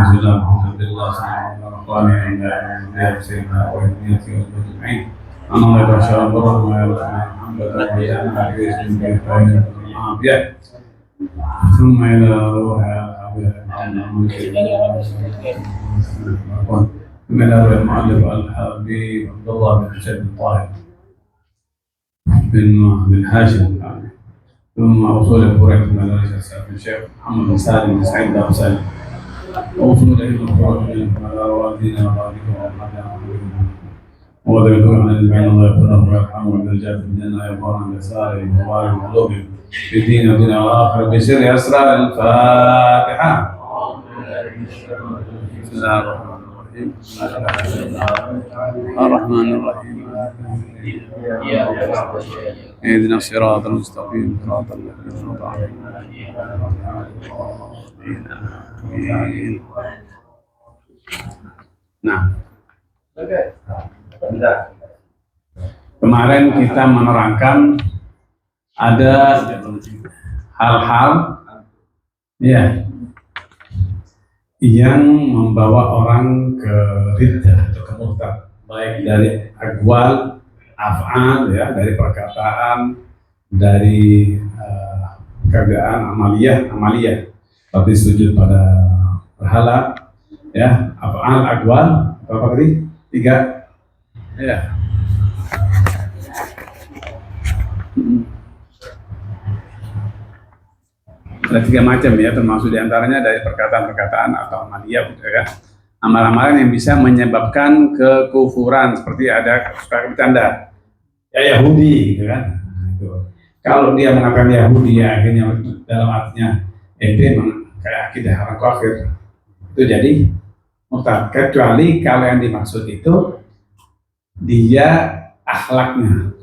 الله الحمد لله سبحانه وتعالى إن سيدنا وإنية أجمعين أنا الله يبشر برهم الحمد لله وجعلنا بإذن الله العافية ثم إلى روح ثم إلى روح المؤلف الحبيب عبد الله بن حسين الطاهر بن هاشم ثم أصول الفروع من الشيخ محمد بن سالم بن سعيد بن سالم وأصول علم الفروع من والدينا ووالدكم وذكر عن البين الله يغفره ويرحمه ويرجع في الجنة يغفر عن يساره وبارك علومه في الدين والدنيا والآخرة بسر أسرار الفاتحة. بسم الله الرحمن الرحيم اهدنا الصراط المستقيم صراط الذين أنعمت عليهم Nah, kemarin kita menerangkan ada hal-hal ya yang membawa orang ke riddah atau ke murtad, baik dari aqwal, af'al ya, dari perkataan, dari keadaan amaliyah seperti sujud pada berhala ya, af'al, aqwal, apa tadi? 3 ya. Ada 3 macam ya, termasuk diantaranya dari perkataan-perkataan atau amaliyah ya. Amal-amalan yang bisa menyebabkan kekufuran, seperti ada suka bercanda ya Yahudi gitu kan. Nah, itu. Kalau dia mengatakan Yahudi ya akhirnya dalam artinya itu kayak akidah orang kafir, itu jadi murtad, kecuali kalau yang dimaksud itu dia akhlaknya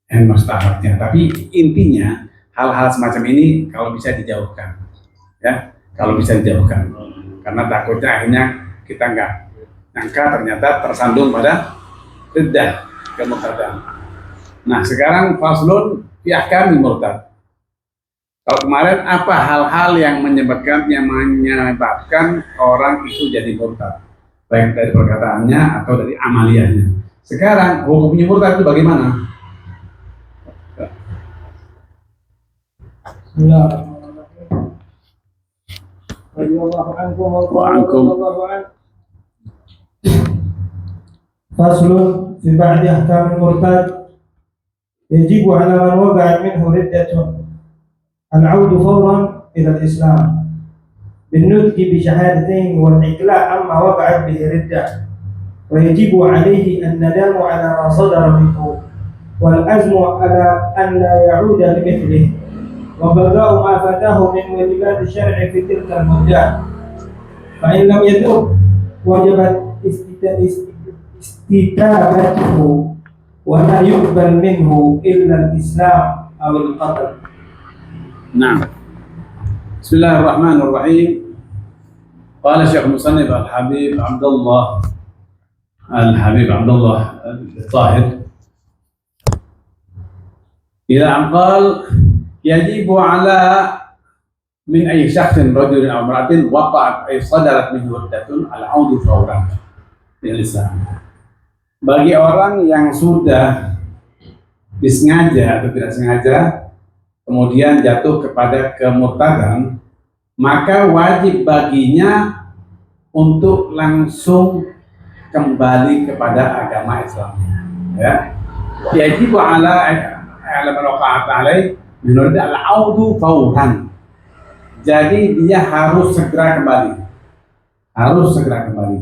yang maksud akhlaknya. Tapi intinya hal-hal semacam ini kalau bisa dijauhkan ya, kalau bisa dijauhkan, karena takutnya akhirnya kita nggak nyangka ternyata tersandung pada riddah, kemurtadan. Nah sekarang faslun fi ahkamil murtad. Kalau kemarin apa hal-hal yang menyebabkan orang itu jadi murtad, baik dari perkataannya atau dari amaliyahnya. Sekarang hukumnya murtad itu bagaimana? Faslun fi ba'di ahkamil murtad. Yajibu 'ala man waqa'at minhu riddatun al-'audu fawran ila al-islam بالنطق بشهادتين والإقلاع عما وقعت به ردة، ويجب عليه الندم على ما صدر منه والعزم على أن لا يعود لمثله وبقاء ما فاتاه من واجبات الشرع في تلك المدة. فإن لم يتب وجبت استتابته ولا يقبل منه إلا الإسلام أو القتل. نعم. بسم الله الرحمن الرحيم. قال الشيخ المصنف الحبيب عبد الله الطاهر إلى أن قال يجب على من أي شخص رجل أو امرأة وقعت أي صدرت منه ردة العود فورا للإسلام. Bagi orang yang sudah disengaja atau tidak sengaja kemudian jatuh kepada kemurtadan, maka wajib baginya untuk langsung kembali kepada agama Islam ya. Yajibu ala man waqa'at alaih menurut al-audu fauran. Jadi dia harus segera kembali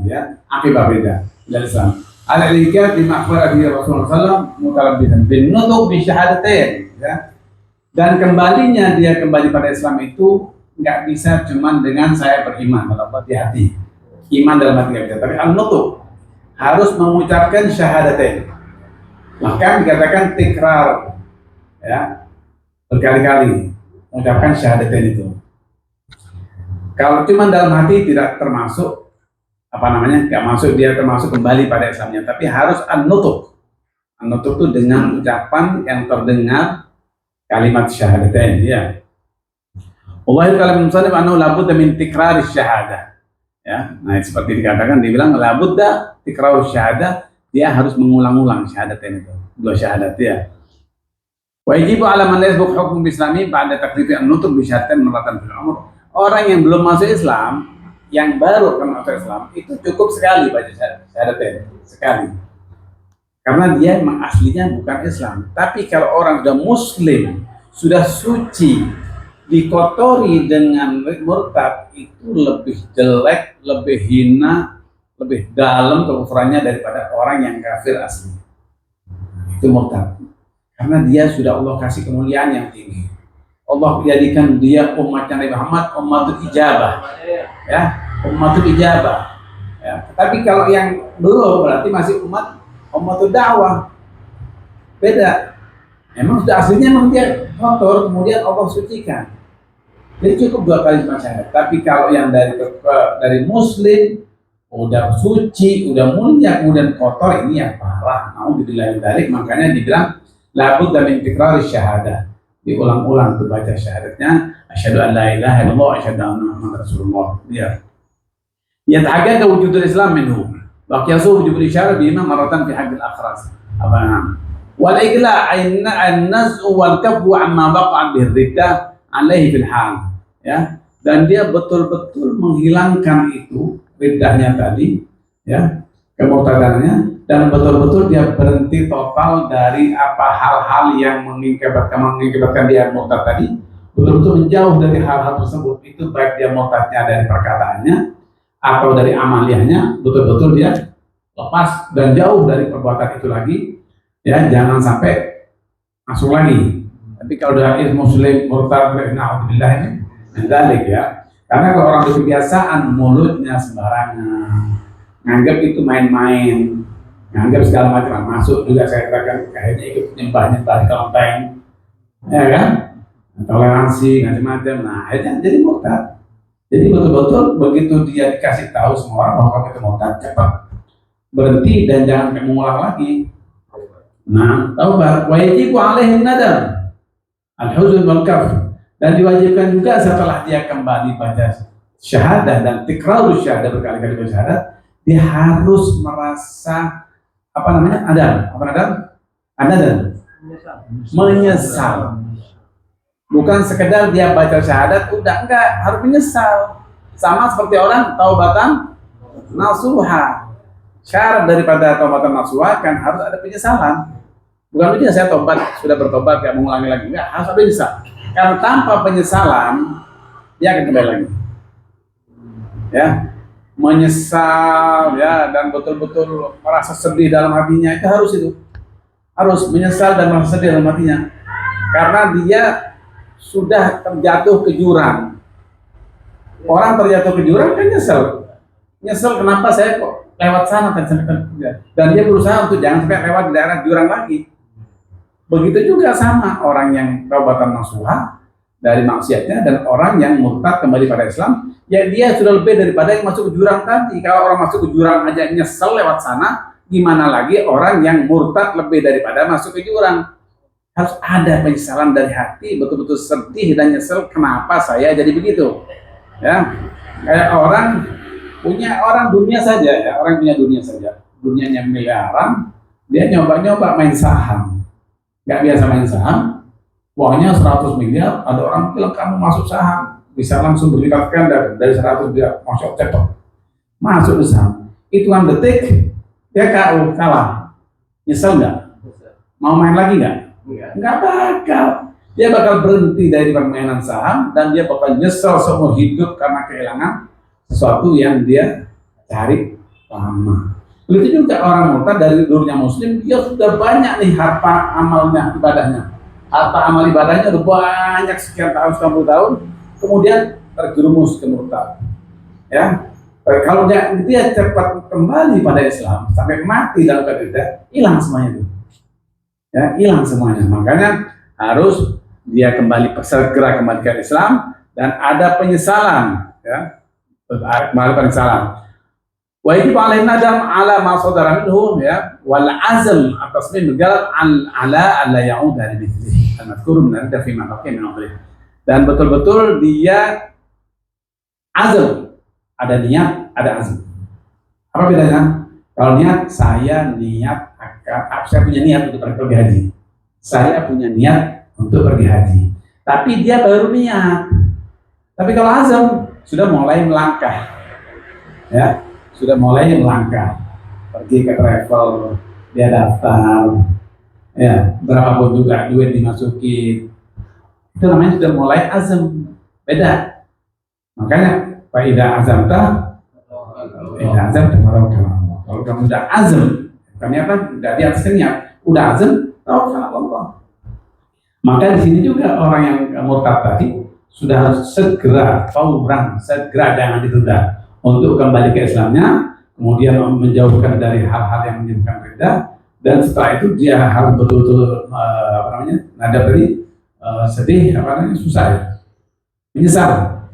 ya. Akibat beda dari Islam. Al-iqad bi ma'furati Rasulullah sallallahu mutalabbisan bin nutq bi syahadatain ya. Dan kembalinya dia kembali pada Islam itu nggak bisa cuman dengan saya beriman dalam hati, iman dalam hati nggak bisa, tapi al-nutq harus mengucapkan syahadatain. Maka dikatakan tikrar ya, berkali-kali mengucapkan syahadatain itu. Kalau cuma dalam hati tidak termasuk nggak masuk, dia termasuk kembali pada Islamnya, tapi harus an-nutq. An-nutq itu dengan ucapan yang terdengar kalimat syahadatain ya. Allah kalau musannif annahu la budda min tikrar syahadah. Ya, nah seperti dikatakan, dibilang labudda tikrarus syahadah, dia harus mengulang-ulang syahadatain itu, dua syahadat ya. Wajib ala man yasbuk hukum islami pada taklifi an-nutq bi syahadatain marratan fil umur. Orang yang belum masuk Islam, yang baru akan masuk Islam, itu cukup sekali baca syahadatain, sekali. Karena dia memang aslinya bukan Islam. Tapi kalau orang sudah muslim, sudah suci, dikotori dengan murtad, itu lebih jelek, lebih hina, lebih dalam kekufurannya daripada orang yang kafir asli. Itu murtad. Karena dia sudah Allah kasih kemuliaan yang tinggi. Allah jadikan dia umatnya Nabi Muhammad ummatul ijabah. Ya, ummatul ijabah. Ya. Tapi kalau yang belum berarti masih ummatul dakwah. Beda. Emang sudah aslinya memang dia kotor, kemudian Allah sucikan. Jadi cukup 2 kali syahadat. Tapi kalau yang dari muslim udah suci, udah mulia, kemudian kotor, ini yang parah. Naudzubillah dzalik, makanya dibilang labud min tikrar syahadah. Diulang-ulang tuh baca syahadatnya, asyhadu an la ilaha illallah, asyhadu anna muhammadar rasulullah. Ya. Yata'aqqadu wujudul Islam minhu. Wa qiyasu wujudul isyarah bima maratan fi haqqil akhras. Apa? Wal igla an-naz'u wal kafu amma baqa bi riddah alaihi fil hal. Ya, dan dia betul-betul menghilangkan itu riddahnya tadi, ya, kemurtadannya, dan betul-betul dia berhenti total dari apa hal-hal yang mengakibatkan dia murtad tadi, betul-betul menjauh dari hal-hal tersebut. Itu baik dia murtadnya dari perkataannya atau dari amaliyahnya, betul-betul dia lepas dan jauh dari perbuatan itu lagi, ya, jangan sampai masuk lagi. Tapi kalau udah muslim murtad, na'udzubillah ini mendalik, ya, karena kalau orang kebiasaan mulutnya sembarangan, nganggap itu main-main, nganggap segala macam, masuk juga saya katakan kayaknya ikut nyembah-nyembah di kelenteng, ya kan, toleransi macam-macam, nah akhirnya jadi murtad. Jadi betul-betul begitu dia dikasih tahu semua orang bahwa kamu itu murtad, cepat berhenti dan jangan mengulang lagi. Nah, taubat wajib alaihi nadam al-huzn wal kaf. Dan diwajibkan juga setelah dia kembali baca syahadah dan tikrarus syahadah berkali-kali baca syahadah, dia harus merasa menyesal. Bukan sekedar dia baca syahadat udah, enggak, harus menyesal. Sama seperti orang taubatan nasuha. Syarat daripada taubatan nasuha kan harus ada penyesalan. Bukan saja saya tobat, sudah bertobat, gak mengulangi lagi, enggak, harus ada menyesal. Karena tanpa penyesalan dia akan kembali lagi, ya, menyesal, ya, dan betul-betul merasa sedih dalam hatinya. Itu harus menyesal dan merasa sedih dalam hatinya, karena dia sudah terjatuh ke jurang. Orang terjatuh ke jurang kan nyesel kenapa saya kok lewat sana dan dia berusaha untuk jangan sampai lewat di daerah jurang lagi. Begitu juga sama orang yang taubatan nasuha dari maksiatnya dan orang yang murtad kembali pada Islam, ya dia sudah lebih daripada yang masuk ke jurang tadi. Kalau orang masuk ke jurang aja nyesel lewat sana, gimana lagi orang yang murtad lebih daripada masuk ke jurang. Harus ada penyesalan dari hati, betul-betul sedih dan nyesel kenapa saya jadi begitu. Ya, kayak orang dunia saja, ya, orang punya dunia saja, dunianya miliaran, dia nyoba-nyoba main saham. Gak biasa main saham, uangnya 100 miliar, ada orang bilang kamu masuk saham, bisa langsung berlipat ganda dari 100 miliar, masuk cepat, masuk di saham, hitungan detik, dia KO, kalah, nyesel nggak? Mau main lagi nggak? Nggak bakal, dia bakal berhenti dari permainan saham, dan dia bakal nyesel seumur hidup karena kehilangan sesuatu yang dia cari lama. Begitu juga orang murtad dari dulunya muslim, dia sudah banyak nih harta amalnya, ibadahnya. Harta amal ibadahnya udah banyak sekian tahun, 90 tahun, kemudian terjerumus ke murtad. Ya, kalau dia cepat kembali pada Islam sampai mati dalam keadaan hilang semuanya itu. Ya, hilang semuanya. Makanya harus dia segera kembali ke Islam dan ada penyesalan, ya. Kembali penyesalan. Wajib alaihi nadam ala ma sadara minhu, ya, wal azm at-tasmim bil ala alla ya'ud li mithlihi al-madhkur min fi ma baqiya min umri. Dan betul-betul dia azam ada niat, ada azam. Apa bedanya? Kalau niat, saya punya niat untuk pergi haji. Saya punya niat untuk pergi haji. Tapi dia baru niat. Tapi kalau azam sudah mulai melangkah, ya, sudah mulai melangkah, pergi ke travel, dia daftar, ya, berapapun juga duit dimasukin, itu namanya sudah mulai azam. Beda. Makanya faida azam kalau kamu udah azam, ternyata udah di atas niat, udah azam, tawakal Allah. Maka di sini juga orang yang murtad tadi sudah harus segera, fauran, segera, jangan ditunda untuk kembali ke Islamnya, kemudian menjauhkan dari hal-hal yang menyebabkan ridha, dan setelah itu dia harus betul-betul nada beri sedih, susah ya,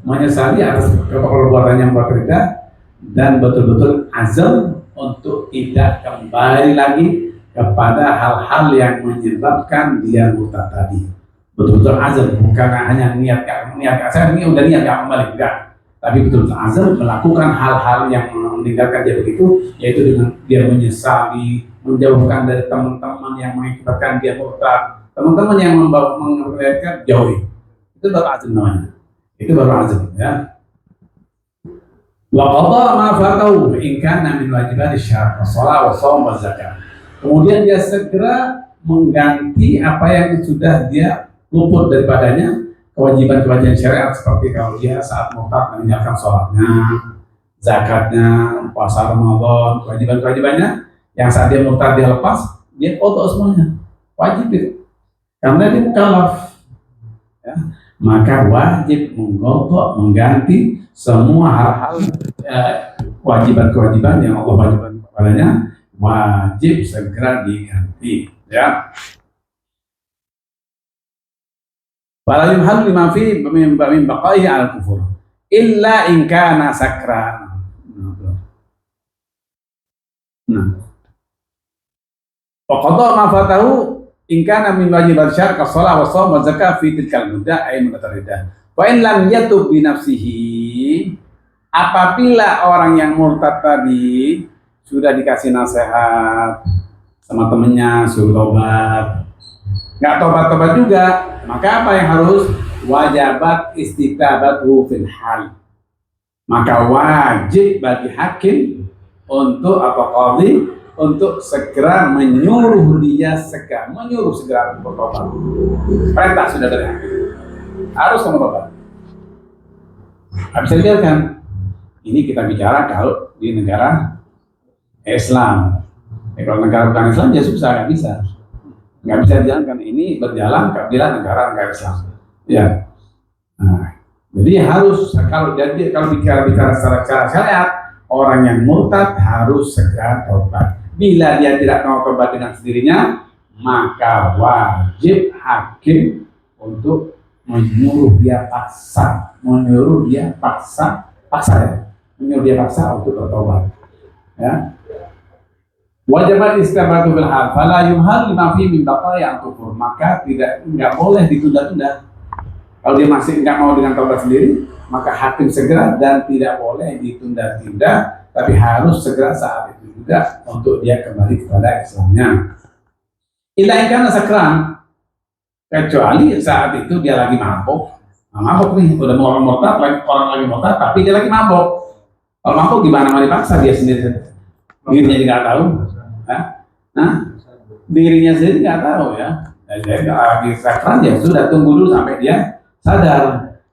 menyesali atas perbuatan yang buat ridha, dan betul-betul azam untuk tidak kembali lagi kepada hal-hal yang menyebabkan dia murtad tadi. Betul-betul azam, bukan hanya niat saya ini udah niat gak kembali, enggak, tapi betul-betul azam melakukan hal-hal yang meninggalkan dia begitu, yaitu dengan dia menyesali, menjauhkan dari teman-teman yang mengakibatkan dia murtad, teman-teman yang mengakibatkan jauhi. Itu baru azam namanya. Itu baru azam, ya. Wa qada ma fatahu in kana min wajibati syar'i shalah wa shaum wa zakat. Kemudian dia segera mengganti apa yang sudah dia luput daripadanya, kewajiban-kewajiban syariat, seperti kalau dia saat murtad meninggalkan sholatnya, zakatnya, puasa Ramadan, kewajiban-kewajibannya yang saat dia murtad dia lepas, dia kodok semuanya, wajib itu, karena dia mukallaf, ya. Maka wajib menggodok, mengganti semua hal-hal kewajiban-kewajiban yang Allah wajibkan kepadanya, wajib segera diganti, ya. Wala yumhal lima fi min baqai al kufur illa in kana sakran. Nah, wa qada ma fatahu in kana min wajibat syar' ka shalah wa shaum wa zakah fi tilkal muddah ay mutariddah. Wa in lam yatub bi nafsihi, apabila orang yang murtad tadi sudah dikasih nasihat sama temennya, suruh tobat, nggak tobat-tobat juga, maka apa yang harus? Wajabat istiqabatu fil hal. Maka wajib bagi hakim untuk qadhi untuk segera menyuruh segera bertobat. Perintah sudah dari hakim, harus kamu tobat. Habis dibiarkan. Ini kita bicara kalau di negara Islam. Kalau negara bukan Islam ya susah, nggak bisa dijalankan. Ini berjalan keadilan negara Islam, ya. Nah, jadi harus kalau bicara secara syariat, orang yang murtad harus segera tobat. Bila dia tidak mau tobat dengan sendirinya, maka wajib hakim untuk menyuruh dia paksa untuk bertobat, ya. Wajibat istiqabatu bil hal, fala yumhal lima fi min baqai al kufur, maka enggak boleh ditunda-tunda. Kalau dia masih enggak mau dengan taubat sendiri, maka hakim segera, dan tidak boleh ditunda-tunda, tapi harus segera saat itu juga untuk dia kembali kepada Islamnya. Illa in kana sakran, kecuali saat itu dia lagi mabuk. Mabuk nih, udah mau orang lagi murtad, tapi dia lagi mabuk. Kalau mabuk gimana, mau dipaksa dia sendiri? Dirinya tidak tahu. Nah, dirinya sendiri nggak tahu, ya. Jadi lagi sakran, ya sudah, tunggu dulu sampai dia sadar.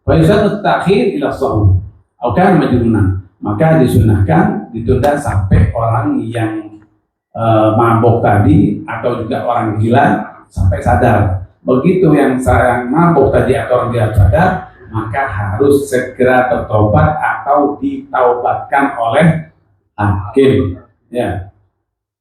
Wa yusannu ta'khir ila shaum atau kan majnunan, maka disunahkan ditunda sampai orang yang mabuk tadi atau juga orang gila sampai sadar. Begitu yang mabuk tadi atau orang gila sadar, maka harus segera bertobat atau ditaubatkan oleh hakim, ya.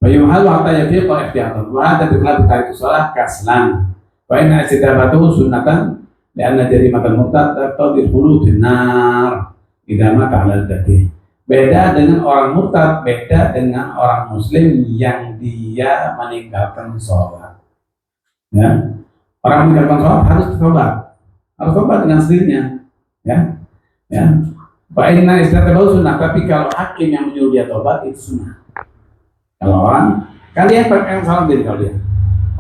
Bayumhal wa hatta yafiqa ihtiyatan wa hadha biqal tarik shalah kaslan wa inna istidabatu sunnatan lianna jarimatal murtad taqdir khuludin nar idza mata 'ala al-jaddi. Beda dengan orang murtad, beda dengan orang muslim yang dia meninggalkan sholat, ya. Orang meninggalkan sholat harus tobat dengan sendirinya, ya. Inna istatabahu sunnah, tapi kalau hakim yang menyuruh dia tobat itu sunnah. Kalau orang, kan dia yang salah diri kalau dia.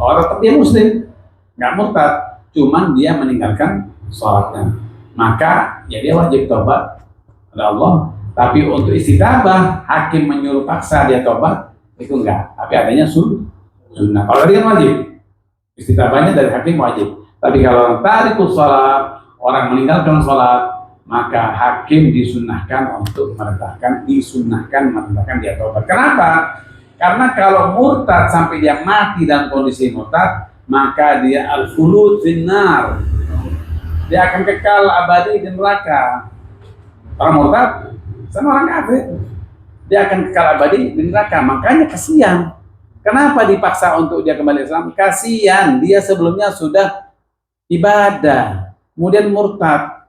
Orang tetap dia muslim, nggak murtad, cuman dia meninggalkan sholatnya. Maka ya dia wajib tobat pada Allah. Tapi untuk istitabah, hakim menyuruh paksa dia tobat, itu enggak. Tapi adanya sunnah. Kalau dia wajib, istitabahnya dari hakim wajib. Tapi kalau orang tarikus sholat, orang meninggalkan sholat, maka hakim disunnahkan untuk disunahkan dia tobat. Kenapa? Karena kalau murtad sampai dia mati dalam kondisi murtad, maka dia al-khulud finnar. Dia akan kekal abadi di neraka. Orang murtad sama orang kafir, dia akan kekal abadi di neraka. Makanya kasihan. Kenapa dipaksa untuk dia kembali Islam? Kasihan, dia sebelumnya sudah ibadah, kemudian murtad.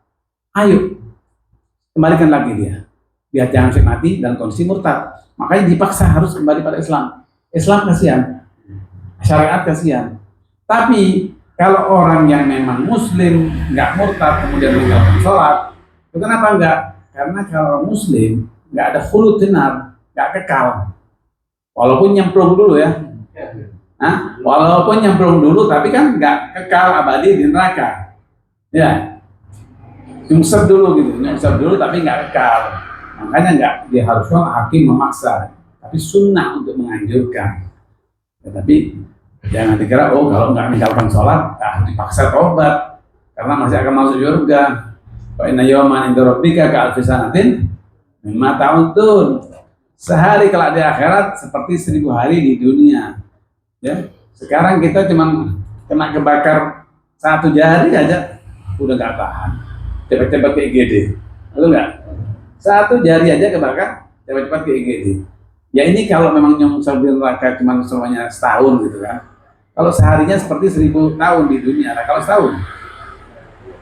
Ayo, kembalikan lagi dia. Biar jangan sampai mati dalam kondisi murtad. Makanya dipaksa harus kembali pada Islam. Islam kasihan, syariat kasihan. Tapi kalau orang yang memang muslim, nggak murtad, kemudian meninggalkan sholat, itu kenapa enggak? Karena kalau orang muslim, nggak ada khulud finnar, nggak kekal. Walaupun nyemplung dulu ya. Walaupun nyemplung dulu, tapi kan nggak kekal abadi di neraka. Ya, nyungsep dulu gitu, nyungsep dulu tapi nggak kekal. Makanya nggak diharuskan hakim memaksa, tapi sunnah untuk menganjurkan. Ya, tapi jangan dikira kalau nggak meninggalkan sholat, dipaksa tobat karena masih akan masuk surga. Fa inna yawman inda rabbika ka'alfi sanatin mimma ta'udun. Sehari kelak di akhirat seperti 1000 hari di dunia. Ya, sekarang kita cuma kena kebakar 1 jari aja udah nggak tahan, cepat-cepat ke IGD, betul nggak? 1 jari aja kebakar, cepat-cepat ke IGD. Ya ini kalau memang nyungsep di neraka cuma semuanya setahun gitu kan. Kalau seharinya seperti 1000 tahun di dunia. Nah, kalau setahun,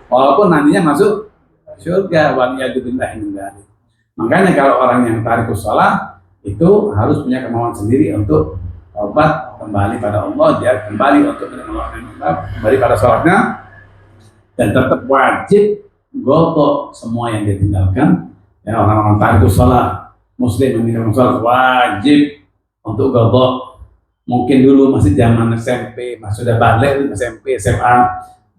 walaupun nantinya masuk surga, waliyadzubillah min dzalik. Makanya kalau orang yang tarikus shalah itu harus punya kemauan sendiri untuk taubat, kembali pada Allah, dia kembali untuk kembali pada sholatnya, dan tetap wajib godok semua yang dia tinggalkan. Ya, orang-orang tarikus shalah, muslim yang meninggalkan sholat wajib untuk godok. Mungkin dulu masih zaman SMP, masih sudah balik SMP, SMA,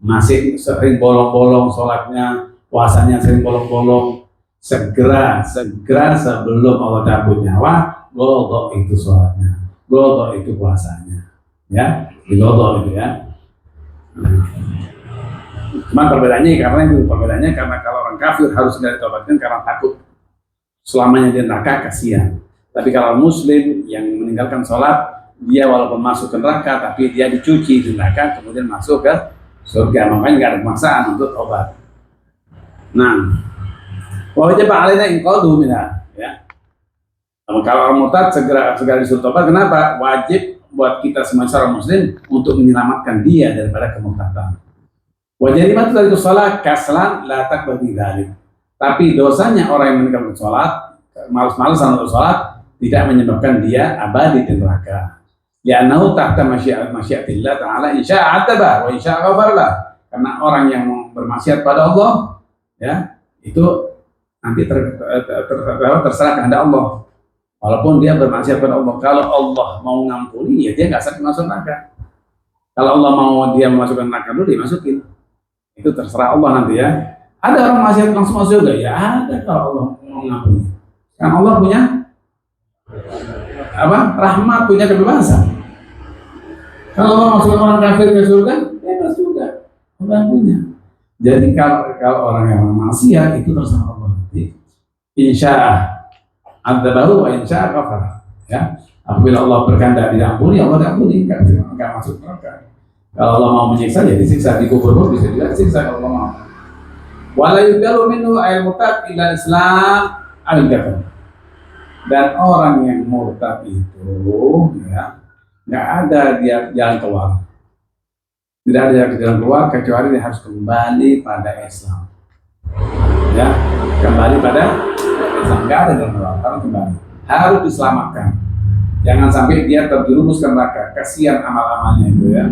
masih sering bolong-bolong sholatnya, puasanya sering bolong-bolong. Segera sebelum Allah cabut nyawa, godok itu sholatnya, godok itu puasanya, ya, digodok itu ya. Cuman perbedaannya karena kalau orang kafir harus segera ditobatkan karena takut selamanya di neraka, kasihan. Tapi kalau muslim yang meninggalkan sholat, dia walaupun masuk ke neraka, tapi dia dicuci di neraka, kemudian masuk ke surga. Makanya nggak ada pemaksaan untuk tobat. Nah, wajib alaiنا inqadhu minha, ya. Kalau orang murtad segera disuruh tobat. Kenapa? Wajib buat kita semua seorang muslim untuk menyelamatkan dia daripada kemurtadan. Wajib dari sholat kaslan la takbati dzalik. Tapi dosanya orang yang meninggalkan sholat, malas-malasan untuk sholat, tidak menyebabkan dia abadi di neraka. Li'annahu tahta masyiatillah ta'ala insya'a ataba wa insya'a ghafarlah. Karena orang yang bermaksiat pada Allah, ya, itu nanti terserah kehendak Allah. Walaupun dia bermaksiat pada Allah, kalau Allah mau ngampuni, ya dia nggak sakit masuk neraka. Kalau Allah mau dia memasukkan neraka dulu, dimasukin. Itu terserah Allah nanti ya. Ada orang maksiat langsung masuk surga, ya ada kalau Allah mau ngampuni. Karena Allah punya rahmat, punya kebebasan. Kalau Allah masukkan orang kafir ke surga, bebas juga. Allah punya. Jadi kalau orang yang maksiat itu terserah Allah. Insya'a adzabahu wa insya'a ghafara. Ya, apabila Allah berkehendak diampuni, Allah diampuni, enggak masuk neraka. Kalau Allah mau menyiksa, ya disiksa, dikubur pun bisa juga disiksa kalau Allah mau. Wala yudalu minhu ayat murtad ila Islam al-kafir. Dan orang yang murtad itu, ya, nggak ada dia jalan keluar. Tidak ada jalan keluar kecuali dia harus kembali pada Islam. Ya, kembali pada Islam, nggak ada jalan keluar, harus kembali, harus diselamatkan. Jangan sampai dia terjerumus ke neraka, kasihan amal-amalnya itu ya.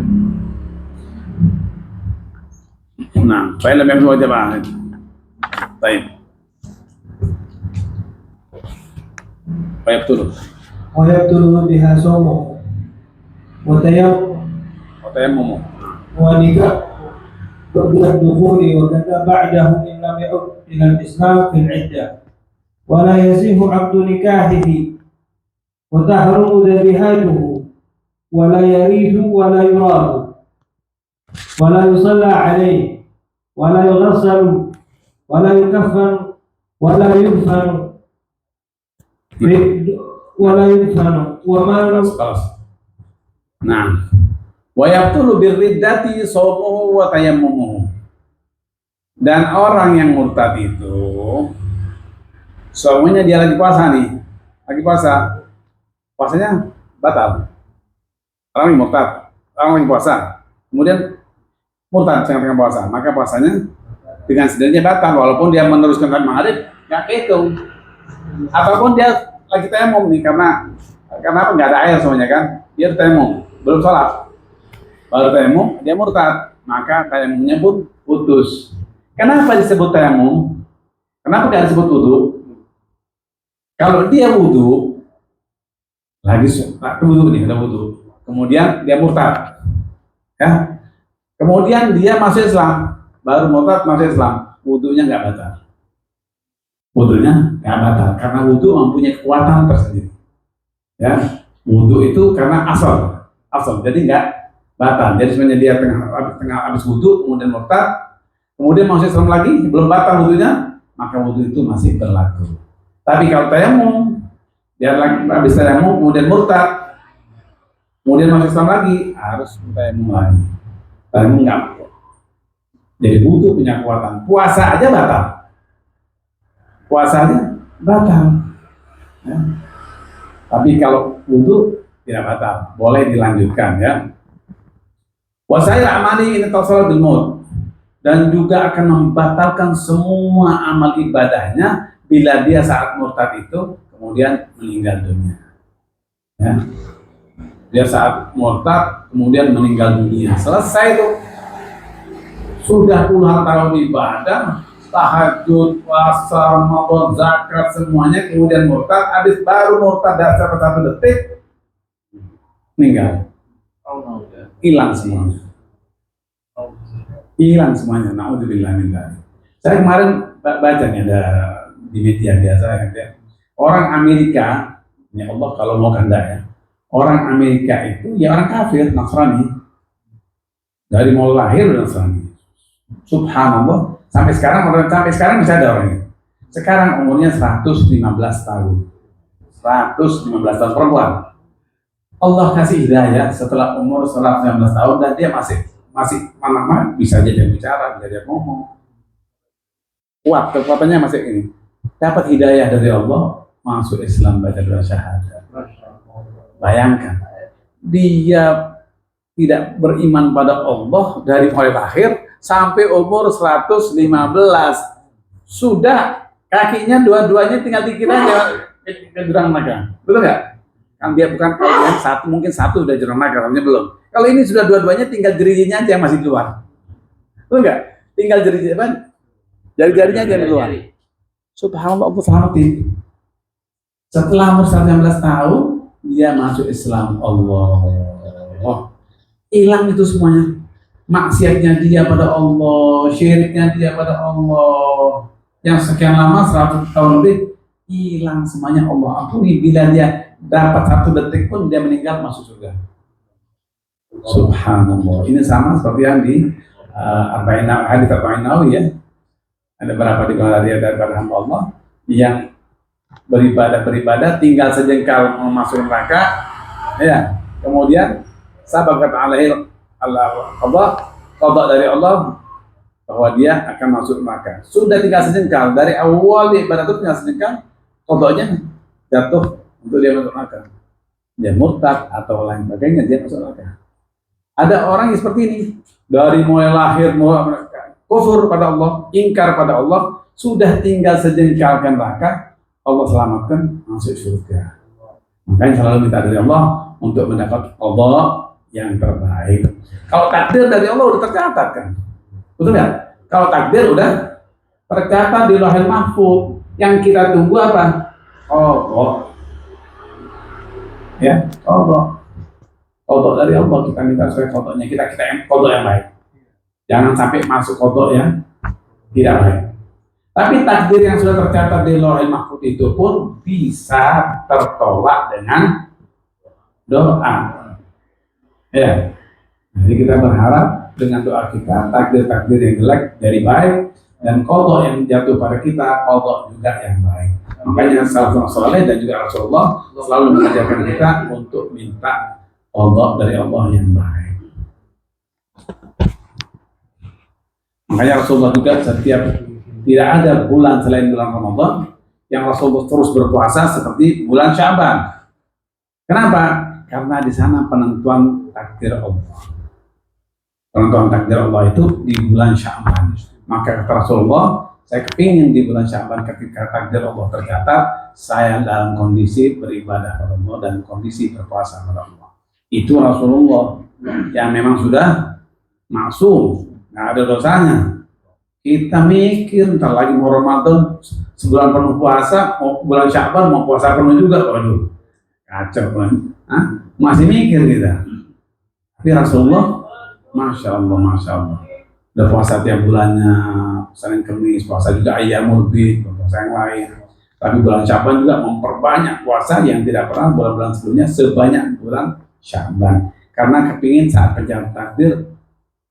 Nah, baik, lebih wajib. Baik. Fayabtulu. ويبطل بها صومه Tayammumu. ونكاح قبل الدخول وكذا بعده إن لم يعد إلى الإسلام في العدة ولا يصح عقد نكاحه وتحرم ذبيحته ولا يريث ولا يراد ولا يصلى عليه ولا يغسل ولا يكفن ولا يدفن ولا يدفن Khalaas. Nah, wa yabtulu birriddati shaumuhu wa tayammumuhu. Dan orang yang murtad itu suaminya dia lagi puasa nih, lagi puasa, puasanya batal. Orang yang murtad, orang lagi puasa, kemudian murtad tengah-tengah puasa, maka puasanya dengan sendirinya batal, walaupun dia meneruskan sampai maghrib, nggak kehitung. Ataupun dia lagi tayamum nih, karena apa? Nggak ada air semuanya kan, dia tayamum, belum sholat, baru tayamum, dia murtad, maka tayamumnya pun putus. Kenapa disebut tayamum? Kenapa nggak disebut wudhu? Kalau dia wudhu, lagi wudhu nih, ada wudhu, kemudian dia murtad, ya, kemudian dia masuk Islam, baru murtad masuk Islam, wudhunya nggak batal. Wudhunya nggak batal karena wudhu mempunyai kekuatan tersendiri. Ya, wudhu itu karena asal, jadi nggak batal. Jadi sebenarnya dia tengah habis wudhu, kemudian murtad, kemudian masuk Islam lagi, belum batal wudhunya, maka wudhu itu masih berlaku. Tapi kalau tayamum, dia lagi habis tayamum, kemudian murtad, kemudian masuk Islam lagi, harus tayamum lagi. Tayamum nggak. Jadi wudhu punya kekuatan. Puasa aja batal. Puasanya batal. Ya. Tapi kalau wudhu tidak batal, boleh dilanjutkan ya. Wasail amali ini tasalah bil maut, dan juga akan membatalkan semua amal ibadahnya bila dia saat murtad itu kemudian meninggal dunia. Ya. Dia saat murtad kemudian meninggal dunia, selesai itu. Sudah puluhan tahun ibadah, tahajud, puasa, Ramadan, zakat, semuanya, kemudian murtad, habis baru murtad dasar 1 detik meninggal, hilang semuanya, hilang semuanya. Naudzubillah min dzalik. Saya kemarin baca nih, ada di media biasa ya, orang Amerika, ya Allah kalau mau kehendak ya, orang Amerika itu ya orang kafir, Nasrani, dari mulai lahir Nasrani. Subhanallah, sampai sekarang bisa ada orang ini. Sekarang umurnya 115 tahun. 115 tahun perempuan. Allah kasih hidayah setelah umur 119 tahun dan dia masih mana bisa aja bicara, bisa aja ngomong. Kuat, kekuatannya masih ini. Dapat hidayah dari Allah, masuk Islam, baca doa syahadat. Bayangkan, dia tidak beriman pada Allah dari mulai lahir sampai umur 115, sudah kakinya dua-duanya tinggal dikit aja ke jurang naga, betul nggak? Kan dia bukan yang satu, mungkin satu udah jurang naga, tapi belum. Kalau ini sudah dua-duanya tinggal jerinya aja yang masih keluar, betul nggak? Tinggal jari-jarinya aja yang keluar. Subhanallah, Allah selamatin. Setelah umur 19 tahun dia masuk Islam. Allah, hilang itu semuanya. Maksiatnya dia pada Allah, syiriknya dia pada Allah, yang sekian lama 100 tahun lebih, hilang semuanya. Allah ampuni, bila dia dapat 1 detik pun dia meninggal masuk surga. Subhanallah. Ini sama seperti yang di hadits Arba'in Nawawi ya. Ada beberapa daripada hamba Allah yang beribadah tinggal sejengkal masuk neraka, ya. Kemudian sababat alaihi qada dari Allah bahwa dia akan masuk neraka. Sudah tinggal sejengkal dari awal ibadah itu, tinggal sejengkal, qadanya jatuh untuk dia masuk neraka. Dia murtad atau lain sebagainya, dia masuk neraka. Ada orang yang seperti ini, dari mulai lahir kufur pada Allah, ingkar pada Allah, sudah tinggal sejengkal ke neraka, Allah selamatkan masuk surga. Makanya selalu minta dari Allah untuk mendapat Allah yang terbaik. Kalau takdir dari Allah udah tercatat kan, betul nggak? Kalau takdir udah tercatat di Lauhul Mahfuz, yang kita tunggu apa? Allah. Ya, kodok dari Allah, kita minta sesuai kodoknya, kita yang kodok yang baik. Jangan sampai masuk kodok yang tidak baik. Tapi takdir yang sudah tercatat di Lauhul Mahfuz itu pun bisa tertolak dengan doa. Ya, jadi kita berharap dengan doa kita takdir-takdir yang jelek jadi baik, dan kodok yang jatuh pada kita kodok juga yang baik. Makanya salafus saleh dan juga Rasulullah selalu mengajarkan kita untuk minta kodok dari Allah yang baik. Makanya Rasulullah juga setiap tidak ada bulan selain bulan Ramadan yang Rasulullah terus berpuasa seperti bulan Syaban. Kenapa? Karena di sana penentuan takdir Allah. Penentuan takdir Allah itu di bulan Syaban. Maka kata Rasulullah, saya kepingin di bulan Syaban ketika takdir Allah tercatat, saya dalam kondisi beribadah kepada Allah dan kondisi berpuasa kepada Allah. Itu Rasulullah yang memang sudah maksum, nggak ada dosanya. Kita mikir ntar lagi mau Ramadan sebulan penuh puasa, mau bulan Syaban mau puasa penuh juga, waduh kacau kan? Masih mikir kita. Tapi Rasulullah, masya Allah, udah puasa tiap bulannya, Senin Kemis, puasa juga Ayyamul Bid, puasa yang lain. Tapi bulan Syaban juga memperbanyak puasa yang tidak pernah bulan-bulan sebelumnya sebanyak bulan Syaban. Karena kepingin saat pencatat takdir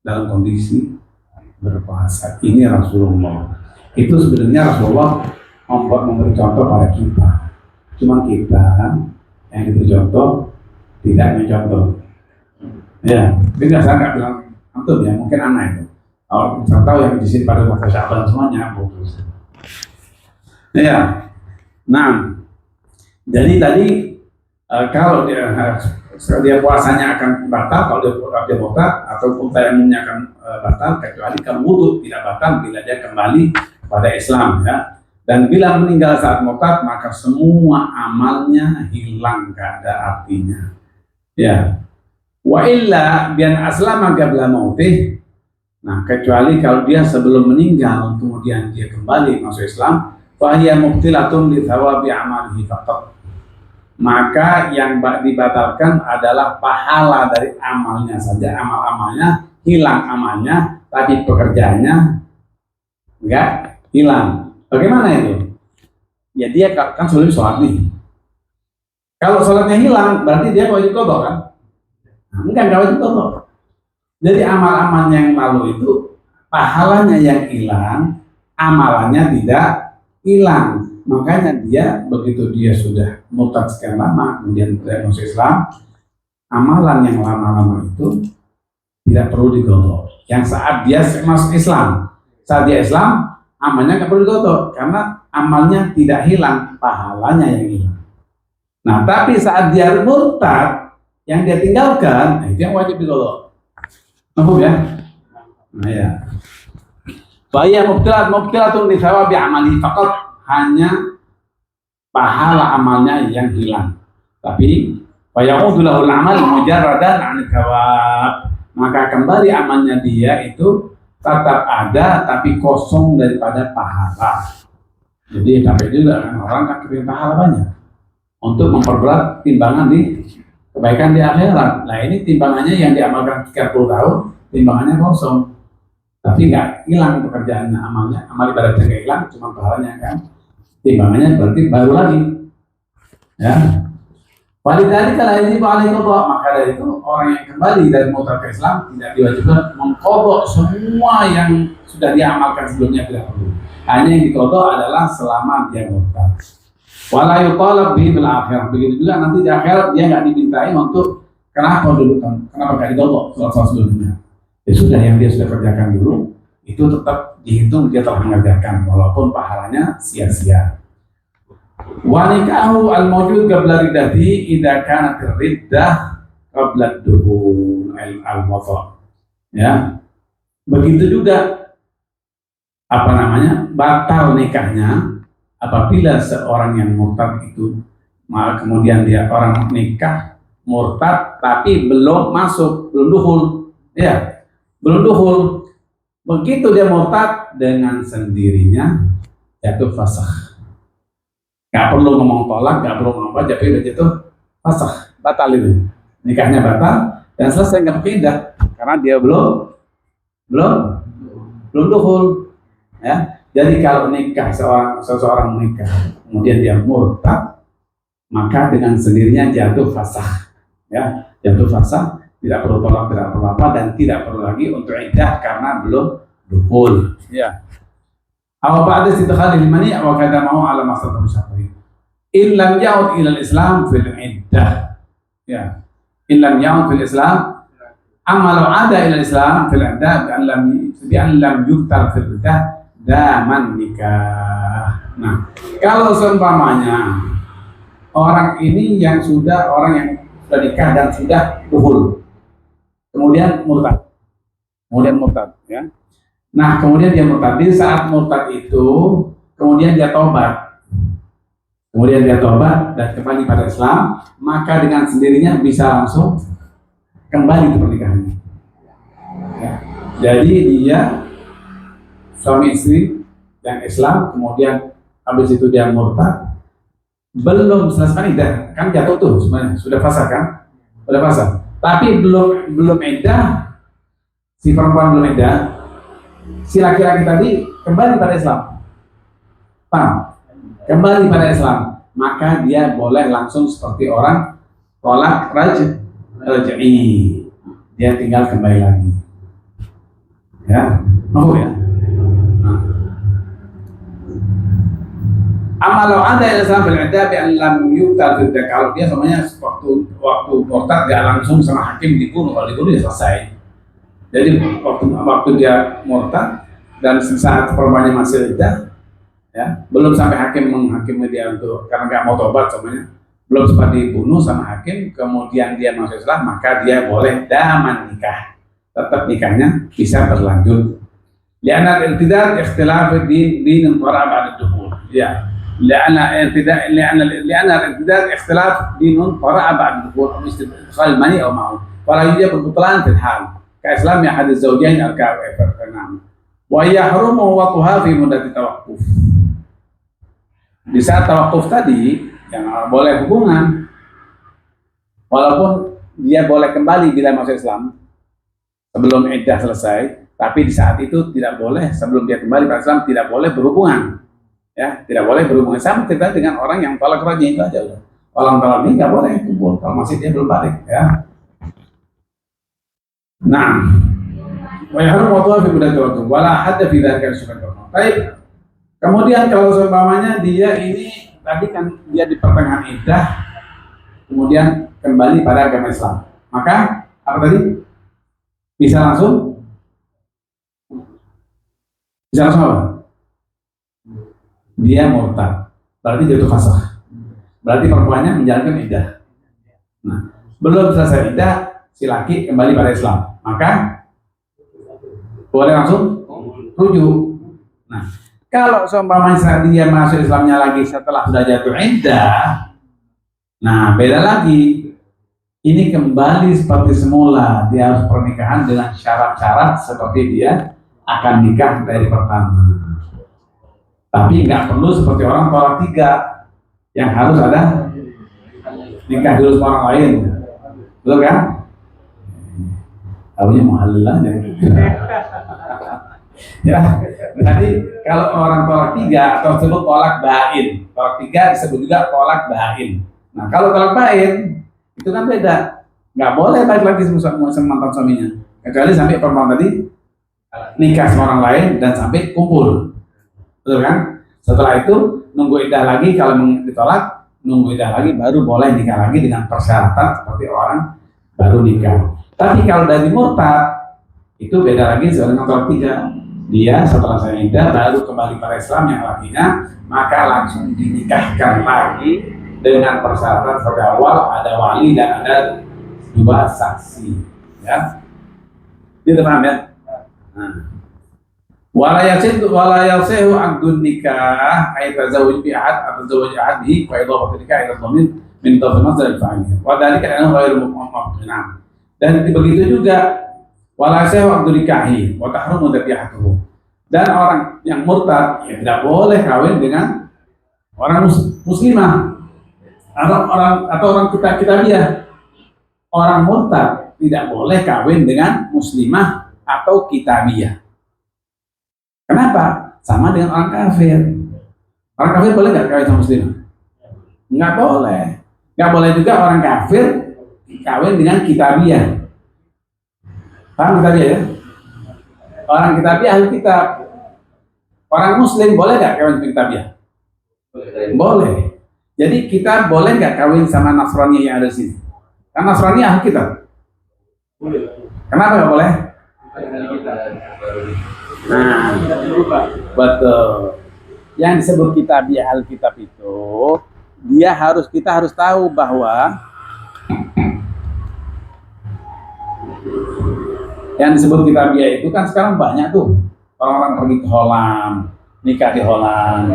dalam kondisi berpuasa. Ini Rasulullah. Itu sebenarnya Rasulullah memberi contoh pada kita. Cuma kita yang diberi contoh tidak mencontoh. Ya, tapi nggak saya nggak bilang antum ya, mungkin aneh itu. Kalau saya tahu yang di sini pada puasa Syaban semuanya putus. Ya, nah, jadi tadi kalau dia puasanya akan batal, kalau dia batal ataupun tayamumnya akan batal, kecuali kalau wudhu tidak batal bila dia kembali kepada Islam, ya. Dan bila meninggal saat murtad, maka semua amalnya hilang, gak ada artinya. Ya, wa illa bian aslama qabla mautih. Nah, kecuali kalau dia sebelum meninggal kemudian dia kembali masuk Islam, fa hiya mubtilatun li thawabi amalihi faqat. Maka yang dibatalkan adalah pahala dari amalnya saja, amal-amalnya hilang amalnya, tapi pekerjaannya enggak hilang. Bagaimana itu? Ya dia kan sebelum sholat nih. Kalau sholatnya hilang, berarti dia wajib qadha kan? Nah, enggak wajib qadha. Jadi amal-amal yang lalu itu pahalanya yang hilang, amalannya tidak hilang. Makanya dia begitu dia sudah murtad sekian lama, kemudian masuk Islam, amalan yang lama-lama itu tidak perlu digodok. Yang saat dia masuk Islam, saat dia Islam, amalnya nggak perlu digodok karena amalnya tidak hilang, pahalanya yang hilang. Nah, tapi saat dia murtad, yang dia tinggalkan, nah itu yang wajib digodok. Paham ya? Nah ya. Bahaya mubtilatun li thawabi amali faqat, hanya pahala amalnya yang hilang. Tapi fayaudu lahul amal mujarradan 'an thawab. Maka kembali amalnya dia itu tetap ada tapi kosong daripada pahala. Jadi sampai juga kan orang kan kepingin pahala banyak untuk memperberat timbangan di kebaikan di akhirat. Nah ini timbangannya yang diamalkan 30 tahun, timbangannya kosong. Tapi nggak hilang pekerjaannya, amalnya, amal ibadatnya nggak hilang, cuma pahalanya kan. Timbangannya berarti baru lagi. Ya. Walidari kalau ini paling kodok, maka dari itu orang yang kembali dari murtad ke Islam tidak diwajibkan mengkodok semua yang sudah diamalkan sebelumnya, tidak perlu. Hanya yang dikodok adalah selama dia murtad. Wala yutalab bihi bil akhirah. Begitu juga nanti di akhirat dia nggak dimintai untuk kenapa dulu kan, kenapa nggak dikodok soal sebelumnya. Ya sudah, yang dia sudah kerjakan dulu itu tetap dihitung dia telah mengerjakan walaupun pahalanya sia-sia. Wa nikahu al-mawjud qabla riddati idza kanat riddah qabla duhul al-wafah. Ya. Begitu juga batal nikahnya apabila seorang yang murtad itu kemudian dia orang nikah murtad tapi belum masuk, belum duhul. Ya, belum duhul. Begitu dia murtad dengan sendirinya jatuh fasakh. Gak perlu ngomong tolak, gak perlu ngomong apa, jadi udah jatuh fasakh, batal itu. Nikahnya batal dan selesai, nggak pakai iddah karena dia belum dukhul. Ya. Jadi kalau nikah seseorang menikah kemudian dia murtad, maka dengan sendirinya jatuh fasakh. Ya, jatuh fasakh, tidak perlu tolak, tidak perlu apa, dan tidak perlu lagi untuk iddah karena belum dukhul. Ya. Aw ba'da istidkhalil mani wa kadamahu ala maqsad syar'i. In lam ya'ud ila al-Islam fil iddah. Ya. In lam ya'ud fil Islam, amma law ada ila al-Islam fil iddah bi an lam yuktal fil iddah daman nikah. Nah, kalau seumpamanya orang ini yang sudah nikah dan sudah dukhul, kemudian murtad, ya. Nah, kemudian dia murtad. Di saat murtad itu, kemudian dia tobat, dan kembali pada Islam, maka dengan sendirinya bisa langsung kembali ke pernikahannya. Ya. Jadi dia suami istri yang Islam, kemudian habis itu dia murtad, belum selesai iddah, kan jatuh tuh sebenarnya, sudah fasakh kan? Sudah fasakh. Tapi belum iddah, si perempuan belum iddah, si laki-laki tadi kembali pada Islam. Paham? Kembali pada Islam, maka dia boleh langsung seperti orang tolak raj'i. Dia tinggal kembali lagi. Ya, mau ya? Amalau ada Islam fil iddah bi an lam yuktal fil iddah, kalau dia semuanya waktu murtad gak langsung sama hakim dibunuh, kalau dibunuh ya selesai. Jadi waktu dia murtad dan saat perempuannya masih iddah, ya, belum sampai hakim menghakimi dia untuk karena nggak mau tobat semuanya, belum sempat dibunuh sama hakim, kemudian dia masuk Islam, maka dia boleh daman nikah, tetap nikahnya bisa berlanjut. Li'anna al-irtidad ikhtilaf din qara ba'da dukhul. Ya. Li'anna al-irtidad ikhtilaf din qara ba'da dukhul, istidkhal mani aw ma'u. Wala yujib butlan fil hal. Ka-Islam ya hadis zawjain al-kafir. Wa yahrumu watuha fi muddati tawaqquf. Di saat tawakkuf tadi yang boleh hubungan, walaupun dia boleh kembali bila masuk Islam sebelum iddah selesai, tapi di saat itu tidak boleh, sebelum dia kembali pada Islam tidak boleh berhubungan, ya, tidak boleh berhubungan. Sama kita dengan orang yang tolak raj'i itu aja udah. Orang tolak ini nggak boleh kumpul kalau masih dia belum balik, ya. Nah, wa yahrum watuha fi muddati tawakkuf wala hadda fi dzalika syukur. Baik. Kemudian kalau seumpamanya dia ini tadi kan dia di pertengahan iddah, kemudian kembali pada agama Islam, maka apa tadi? Bisa langsung apa? Dia murtad, berarti jatuh fasakh. Berarti perempuannya menjalankan iddah. Nah, belum selesai iddah, si laki kembali pada Islam, maka boleh langsung rujuk. Nah, kalau seumpamanya dia masuk Islamnya lagi setelah sudah jatuh iddah, nah beda lagi. Ini kembali seperti semula, dia harus pernikahan dengan syarat-syarat seperti dia akan nikah dari pertama. Tapi nggak perlu seperti orang tolak tiga, yang harus ada nikah dulu sama orang lain, betul kan? Tahunya muhallilah ya. Jadi kalau orang tolak tiga atau disebut tolak bain, tolak tiga disebut juga tolak bain. Nah kalau tolak bain itu kan beda, nggak boleh balik lagi sama mantan suaminya, kecuali sampai perempuan tadi nikah sama orang lain dan sampai kumpul, betul kan? Setelah itu nunggu iddah lagi, kalau ditolak nunggu iddah lagi, baru boleh nikah lagi dengan persyaratan seperti orang baru nikah. Tapi kalau dari murtad itu beda lagi dengan tolak tiga. Dia setelah saya iddah baru kembali pada Islam yang lakinya, maka langsung dinikahkan lagi dengan persyaratan seperti awal, ada wali dan ada dua saksi, ya. Itu paham ya? Nah. Wala yasihu aqdun nikah ay tazawwuj bi ahad atau tazawwuj ahadihi wa idhafatu nikah ila dhamin min dhafil masdar al-fa'il. Wa dzalika annahu ghairu muqaddam. Dan begitu juga wala yasihu aqdun nikahi wa tahrumu dhabihatuhu. Dan orang yang murtad ya tidak boleh kawin dengan orang muslimah. orang kita dia orang murtad tidak boleh kawin dengan muslimah atau kitabiyah. Kenapa? Sama dengan orang kafir. Orang kafir boleh nggak kawin sama muslimah? Nggak boleh. Nggak boleh juga orang kafir kawin dengan kitabiyah. Paham kitabiyah ya? Orang kitabiyah ahli kitab. Orang muslim boleh nggak kawin dengan kitabiyah? Boleh. Jadi kita boleh nggak kawin sama Nasrani yang ada di sini? Karena Nasrani ahli kitab. Kenapa nggak boleh? Nah, betul. Yang disebut kitabiyah ahli kitab itu, kita harus tahu bahwa yang disebut kitabiyah itu kan sekarang banyak tuh orang-orang pergi ke Holland, nikah di Holland.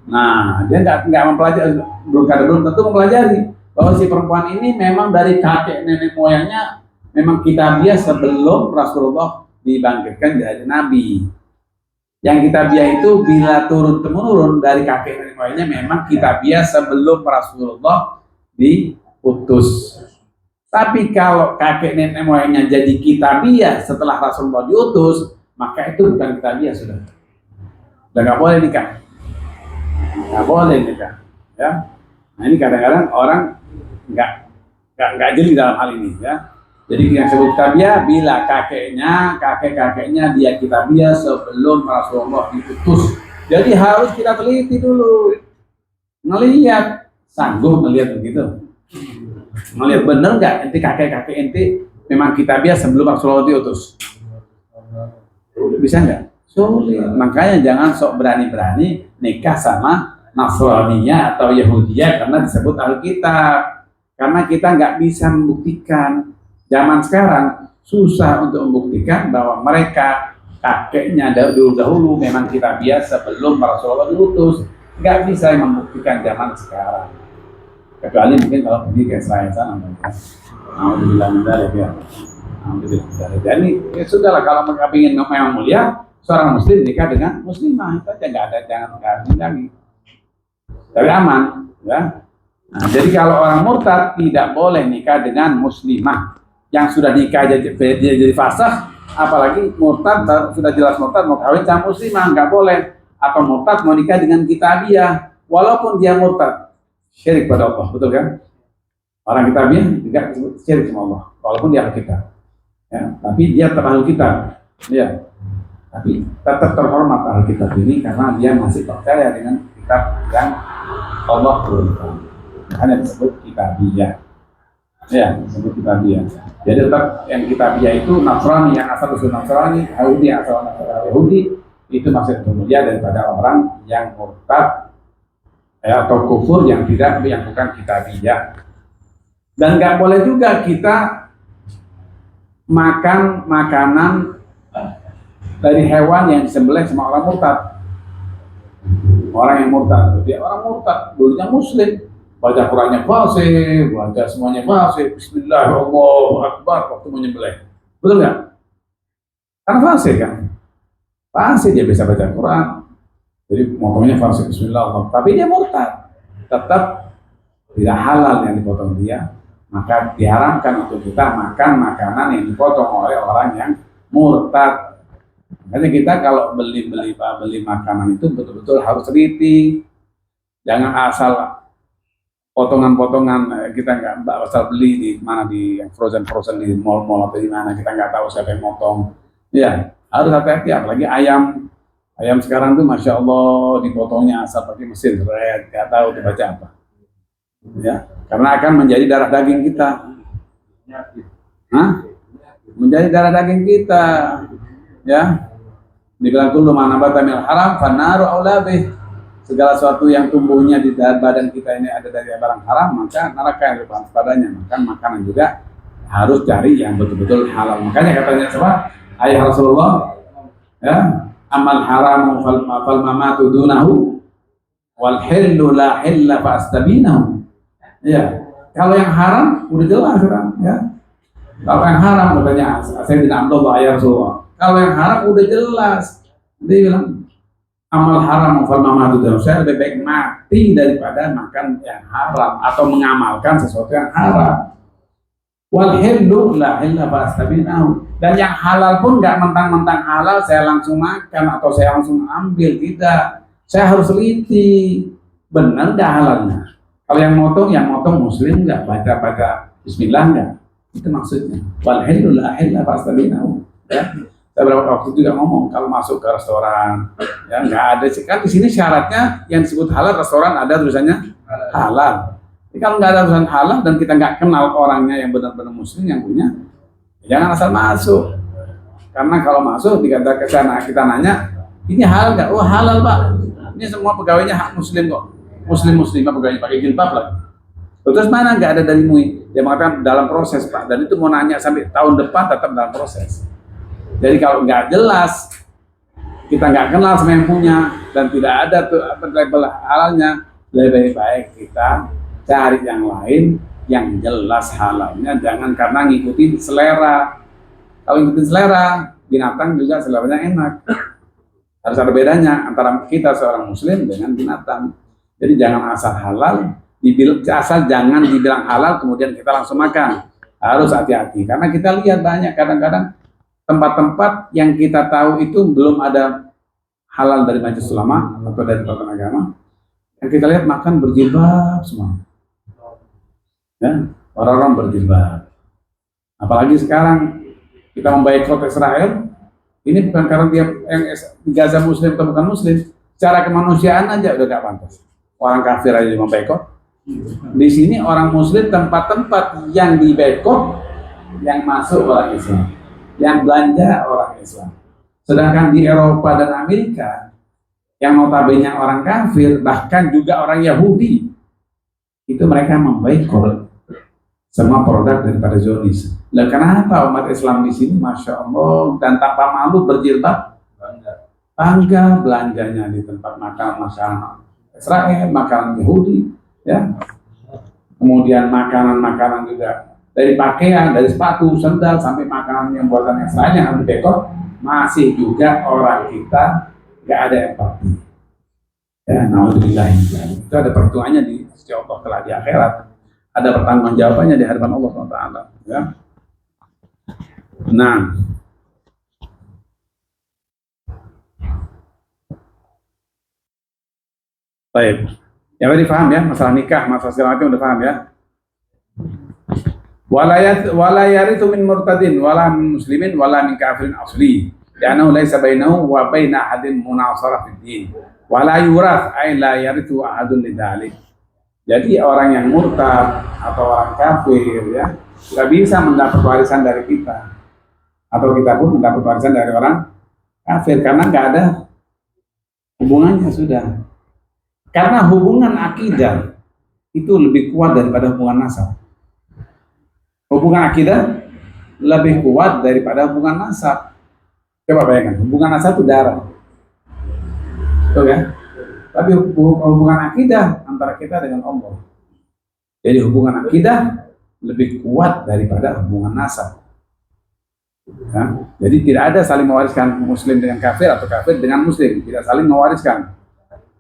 Nah, dia nggak mempelajari, belum tentu mempelajari bahwa si perempuan ini memang dari kakek nenek moyangnya memang kitabiyah sebelum Rasulullah dibangkitkan dari Nabi. Yang kitabiyah itu bila turun temurun dari kakek nenek moyangnya memang kitabiyah sebelum Rasulullah diutus. Tapi kalau kakek nenek moyangnya jadi kitabiyah setelah Rasulullah diutus, maka itu bukan kitabiyah sudah. Udah nggak boleh nikah. Nggak boleh nikah. Ya. Nah ini kadang-kadang orang nggak jeli dalam hal ini ya. Jadi yang disebut kitabiyah bila kakek-kakeknya dia kitabiyah sebelum Rasulullah diutus. Jadi harus kita teliti dulu. Ngelihat, sanggup melihat begitu. Melihat bener nggak nanti kakek-kakek ente memang kitabiyah sebelum Rasulullah diutus. Bisa nggak? Sulit. Makanya jangan sok berani-berani nikah sama Nasraninya atau Yahudiyah karena disebut Alkitab. Karena kita nggak bisa membuktikan. Zaman sekarang susah untuk membuktikan bahwa mereka kakeknya dahulu memang kitabiyah sebelum Rasulullah diutus. Nggak bisa membuktikan zaman sekarang. Kecuali mungkin kalau pergi ke Israel sana. Alhamdulillah mendadak ya. Alhamdulillah. Jadi ya sudahlah kalau mereka ingin memang mulia, seorang muslim nikah dengan muslimah itu aja nggak ada jangan lagi. Tapi aman, ya. Nah, jadi kalau orang murtad tidak boleh nikah dengan muslimah. Yang sudah nikah jadi fasakh, apalagi murtad sudah jelas murtad mau kawin sama muslimah nggak boleh. Atau murtad mau nikah dengan kitabiyah, walaupun dia murtad syirik pada Allah, betul kan? Orang kitabiyah juga syirik sama Allah, walaupun dia kitab. Ya, tapi dia terlalu kitab, ya. Tapi tetap terhormat ahli kitab ini karena dia masih percaya dengan kitab yang Allah turunkan. Makanya disebut kitabiyah. Ya, disebut kitabiyah. Jadi tetap yang kitabiyah itu Nasrani yang asal usul Nasrani, Yahudi yang asal Yahudi itu masih lebih mulia daripada orang yang murtad ya, atau kufur yang bukan kitabiyah. Dan nggak boleh juga kita makan makanan dari hewan yang disembelih sama orang murtad. Orang yang murtad, dia orang murtad, dulunya muslim, baca Qurannya fasih, baca semuanya fasih, Bismillahirrahmanirrahim waktu menyembelih. Betul nggak? Karena fasih kan? Fasih dia bisa baca Quran. Jadi motongnya fasih Bismillahirrahmanirrahim. Tapi dia murtad. Tetap tidak halal yang dipotong dia. Maka diharamkan untuk kita makan makanan yang dipotong oleh orang yang murtad. Makanya kita kalau beli makanan itu betul-betul harus teliti. Jangan asal potongan-potongan kita nggak asal beli di mana di yang frozen di mall-mall atau di mana kita nggak tahu siapa yang motong. Ya harus hati-hati apalagi ayam sekarang tuh masya Allah dipotongnya asal pakai mesin red nggak tahu dibaca apa. Ya karena akan menjadi darah daging kita. Menjadi darah daging kita. Ya. Dibilang kullu ma nabata minal haram fannaru aula bih. Segala sesuatu yang tumbuhnya di badan kita ini ada dari barang haram, maka neraka yang lebih padanya. Maka makanan juga harus cari yang betul-betul halal. Makanya katanya siapa? Ayah Rasulullah, ya, amal haramu fal mamatu dunahu wal hillu la hilla fa astabinahu. Ya, kalau yang haram udah jelas kan, ya. Kalau yang haram katanya Sayyidina Abdullah ayah Rasulullah. Kalau yang haram udah jelas, dia bilang amal haram fal mamatu, saya lebih baik mati daripada makan yang haram atau mengamalkan sesuatu yang haram. Wal hillu la hilla fastabinahu, dan yang halal pun nggak mentang-mentang halal saya langsung makan atau saya langsung ambil, tidak. Saya harus teliti benar nggak halalnya. Kalau yang motong muslim nggak, baca bismillah nggak, itu maksudnya. Wal hillu la hilla fastabinahu, ya. Saya beberapa waktu juga ngomong kalau masuk ke restoran, ya nggak ada sih kan di sini syaratnya yang disebut halal, restoran ada tulisannya halal. Jadi kalau nggak ada tulisan halal dan kita nggak kenal orangnya yang benar-benar muslim yang punya, jangan asal masuk. Karena kalau masuk dikata ke sana kita nanya, ini halal nggak? Oh halal pak. Ini semua pegawainya hak muslim kok. Muslimah pegawainya pakai jilbab lagi. Terus mana nggak ada dari MUI? Dia mengatakan dalam proses pak. Dan itu mau nanya sampai tahun depan tetap dalam proses. Jadi kalau nggak jelas, kita nggak kenal sama yang punya dan tidak ada tuh label halalnya, lebih baik kita cari yang lain yang jelas halalnya. Jangan karena ngikutin selera. Kalau ngikutin selera, binatang juga seleranya enak. Harus ada bedanya antara kita seorang muslim dengan binatang. Jadi jangan asal halal, asal jangan dibilang halal kemudian kita langsung makan. Harus hati-hati karena kita lihat banyak kadang-kadang tempat-tempat yang kita tahu itu belum ada halal dari majelis ulama atau dari tokoh agama, yang kita lihat makan berjilbab semua, ya, orang-orang berjilbab. Apalagi sekarang kita memboikot Israel, ini bukan karena dia yang di Gaza muslim atau bukan muslim, secara kemanusiaan aja udah gak pantas. Orang kafir aja memboikot. Di sini orang muslim tempat-tempat yang diboikot, yang masuk orang Islam, yang belanja orang Islam. Sedangkan di Eropa dan Amerika yang notabene orang kafir, bahkan juga orang Yahudi, itu mereka memboikot semua produk daripada Zionis. Lah kenapa umat Islam di sini masya Allah dan tanpa malu berjilbab bangga belanjanya di tempat makan Israel, makanan Yahudi, ya. Kemudian makanan juga dari pakaian, dari sepatu, sandal sampai makanan yang buatan Israel yang harus dibekot, masih juga orang kita nggak ada empati. Ya, naudzubillah. Itu ada perhitungannya di sisi Allah kelak di akhirat. Ada pertanggungjawabannya di hadapan Allah SWT. Ya. Nah, baik. Ya tadi paham ya masalah nikah, masalah segala macam udah paham ya. Wala yarithu min murtadin wala min muslimin wala min kafirin asli. Li'annahu laysa bainahu wa baina ahadin munasarah fid din. Wala yurath ay la yarithu ahadun lidzalik. Jadi orang yang murtad atau orang kafir ya, tidak bisa mendapat warisan dari kita. Atau kita pun mendapat warisan dari orang kafir karena nggak ada hubungannya sudah. Karena hubungan akidah itu lebih kuat daripada hubungan nasab. Hubungan akidah lebih kuat daripada hubungan nasab. Coba bayangkan, hubungan nasab itu darah. Betul kan? Tapi hubungan akidah antara kita dengan Allah. Jadi hubungan akidah lebih kuat daripada hubungan nasab. Ya? Jadi tidak ada saling mewariskan muslim dengan kafir atau kafir dengan muslim, tidak saling mewariskan.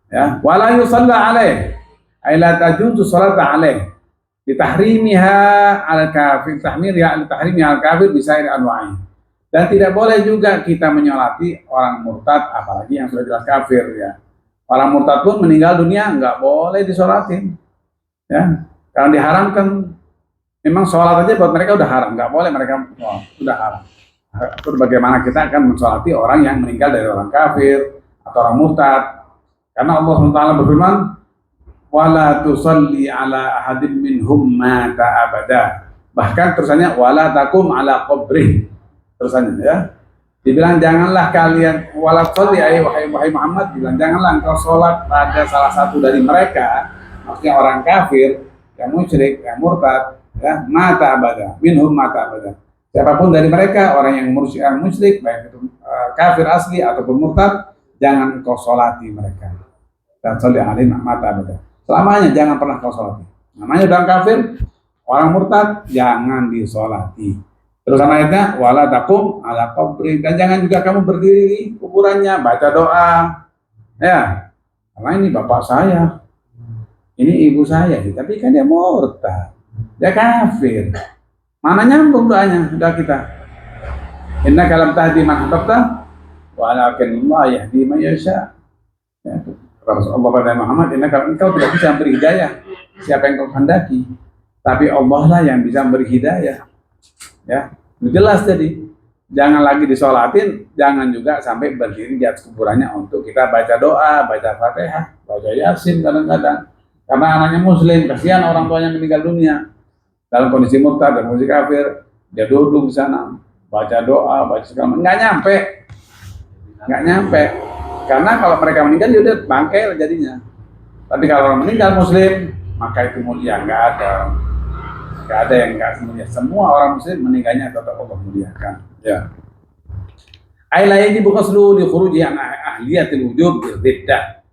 Ya, wala yusalla alaih, ay la tajuzu salata alaih. Ditahrimiha al-kafir, tahrimiha al-kafir bisair anwa'i. Dan tidak boleh juga kita menyolati orang murtad, apalagi yang sudah jelas kafir ya. Orang murtad pun meninggal dunia nggak boleh disolatin. Ya, kalau diharamkan, memang sholat aja buat mereka udah haram, nggak boleh mereka sudah haram. Terus bagaimana kita akan mensolati orang yang meninggal dari orang kafir atau orang murtad? Karena Allah SWT berfirman, wala tusalli ala ahadim minhum mata abada. Bahkan terusannya wala takum ala qabri. Terusannya ya. Dibilang janganlah kalian wala tusalli wahai Muhammad, bilang janganlah engkau sholat pada salah satu dari mereka, maksudnya orang kafir, yang musyrik, yang murtad, ya, mata abada, minhum mata abada. Siapapun dari mereka, orang yang musyrik, baik itu kafir asli ataupun murtad, jangan kau sholati mereka. Dan sholli alaihim mata abada. Selamanya jangan pernah kau sholati. Namanya orang kafir, orang murtad, jangan disolati. Terus ayatnya, wala takum ala qabri, dan jangan juga kamu berdiri di kuburannya, baca doa. Ya, karena ini bapak saya, ini ibu saya, tapi kan dia murtad, dia kafir. Mana nyambung doanya doa kita? Inna kalam tahdi man ahbabta walakin Allah yahdi man yasha. Ya, kata Rasulullah pada Muhammad, inna kalau engkau tidak bisa beri hidayah siapa yang kau kehendaki, tapi Allah lah yang bisa beri hidayah. Ya, jelas jadi. Jangan lagi disolatin, jangan juga sampai berdiri di atas kuburannya untuk kita baca doa, baca Fatihah, baca Yasin kadang-kadang. Karena anaknya Muslim, kasihan orang tuanya meninggal dunia dalam kondisi murtad dan kondisi kafir, dia duduk di sana, baca doa, baca segala macam, nggak nyampe. Karena kalau mereka meninggal, dia udah bangkai jadinya. Tapi kalau orang meninggal Muslim, maka itu mulia, nggak ada yang nggak mulia. Semua orang Muslim meninggalnya tetap Allah muliakan. Ya. Aila ini bukan seluruh dikhuruji an ahliyatil wujub riddah,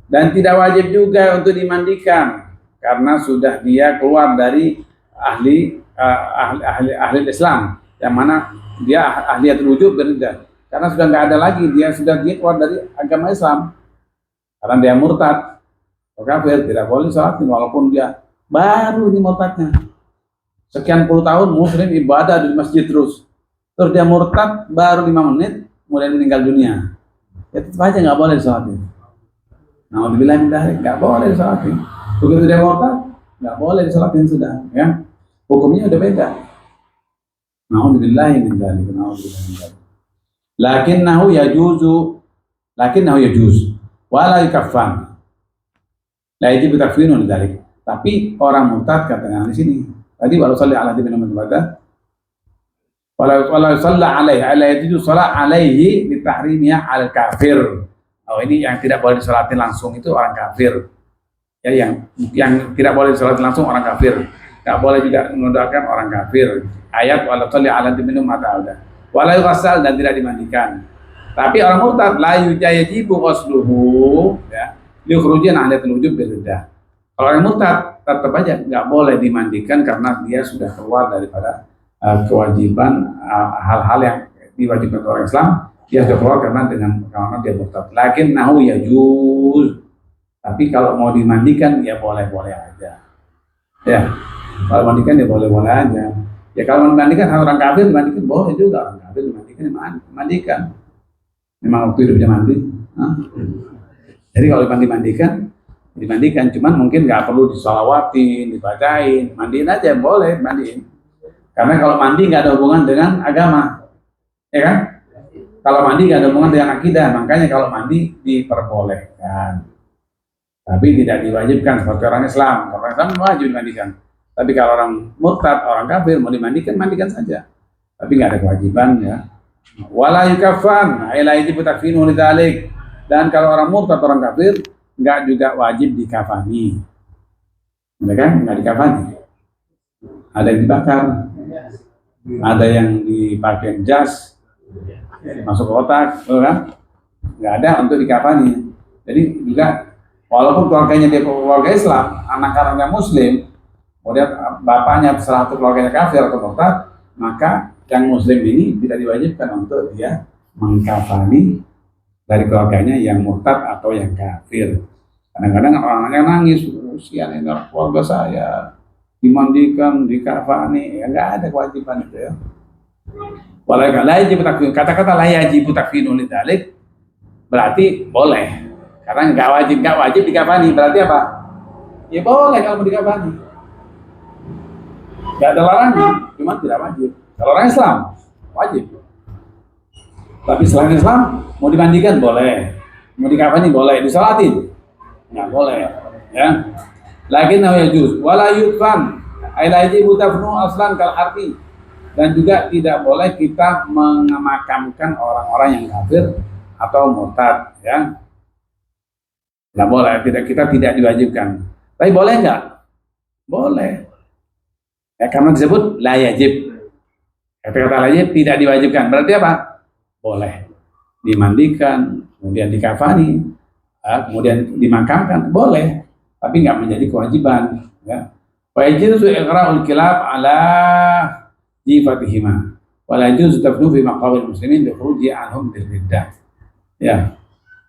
dan tidak wajib juga untuk dimandikan karena sudah dia keluar dari ahli Islam, yang mana dia ahliyatil wujub riddah, karena sudah nggak ada lagi, dia keluar dari agama Islam karena dia murtad atau kafir, tidak boleh sholatin walaupun dia baru di murtadnya sekian puluh tahun Muslim ibadah di masjid terus dia murtad baru 5 menit kemudian meninggal dunia, ya tetap aja nggak boleh sholatin. Alhamdulillah nggak boleh sholatin. Begitu dia murtad nggak boleh disolatin sudah, ya hukumnya udah beda. Alhamdulillah min dzalik. Lakinnahu yajuz wala yukaffan. La yajib takfirun dzalik. Tapi orang murtad katanya di sini. Tadi walau salli ala nabi Muhammad walau salla alaihi ala yajuzu salat alaihi li tahrimiha al kafir. Oh, ini yang tidak boleh disolatin langsung itu orang kafir. Ya, yang tidak boleh disolatin langsung orang kafir. Tidak boleh juga mendoakan orang kafir. Ayat walau salli ala nabi Muhammad walau yughsal, dan tidak dimandikan. Tapi orang murtad la yujayibu ghusluhu, ya, li khurujin ahliyatul wujub biriddah. Kalau orang murtad tetap aja nggak boleh dimandikan karena dia sudah keluar daripada kewajiban hal-hal yang diwajibkan orang Islam, dia sudah keluar karena dia murtad. Lakinnahu yajuz. Tapi kalau mau dimandikan ya boleh-boleh aja. Ya, kalau mandikan ya boleh-boleh aja. Ya kalau dimandikan orang kafir dimandikan boleh juga, orang kafir dimandikan. Memang waktu hidupnya mandi. Jadi kalau dimandikan, cuman mungkin nggak perlu disolawatin, dibacain, mandiin aja boleh, mandiin. Karena kalau mandi nggak ada hubungan dengan agama, ya kan? Kalau mandi nggak ada hubungan dengan akidah, makanya kalau mandi diperbolehkan. Tapi tidak diwajibkan seperti orang Islam. Orang Islam wajib dimandikan. Tapi kalau orang murtad, orang kafir mau dimandikan, mandikan saja. Tapi nggak ada kewajiban, ya. Wala yukaffan, ila yajibu takfinu lidzalik. Dan kalau orang murtad, orang kafir, nggak juga wajib dikafani. Mereka nggak dikafani. Ada yang dibakar, ada yang dipakai jas, masuk ke otak, kan? Nggak ada untuk dikafani. Jadi juga walaupun keluarganya dia keluarga Islam, anak-anaknya Muslim, kemudian bapaknya satu keluarganya kafir atau murtad, maka yang Muslim ini tidak diwajibkan untuk dia mengkafani dari keluarganya yang murtad atau yang kafir. Kadang-kadang orang-orang yang nangis, usian ini keluarga saya dimandikan, dikafani, ya nggak ada kewajiban itu, ya. Walaupun la yajibu takfinu, kata-kata la yajibu takfinu lidzalik berarti boleh. Karena nggak wajib dikafani, berarti apa? Ya boleh kalau mau dikafani. Nggak ada larangan, cuma tidak wajib. Kalau orang Islam wajib. Tapi selain Islam mau dimandikan boleh, mau dikafani boleh, disolatin nggak boleh, ya. Lakin yajuz wala yutfan ay la yajibu tafnu aslan kal harbi, dan juga tidak boleh kita memakamkan orang-orang yang kafir atau murtad, ya. Nggak boleh, kita tidak diwajibkan. Tapi boleh nggak? Boleh. Ya, karena disebut la yajib. Kata-kata la yajib tidak diwajibkan. Berarti apa? Boleh. Dimandikan, kemudian dikafani, kemudian dimakamkan, boleh. Tapi nggak menjadi kewajiban, ya. Wa yajuzu iqra'ul kilab ala jifatihima wa la yajuzu tafnu fi maqamil muslimin bi khuruji anhum bil riddah. Ya.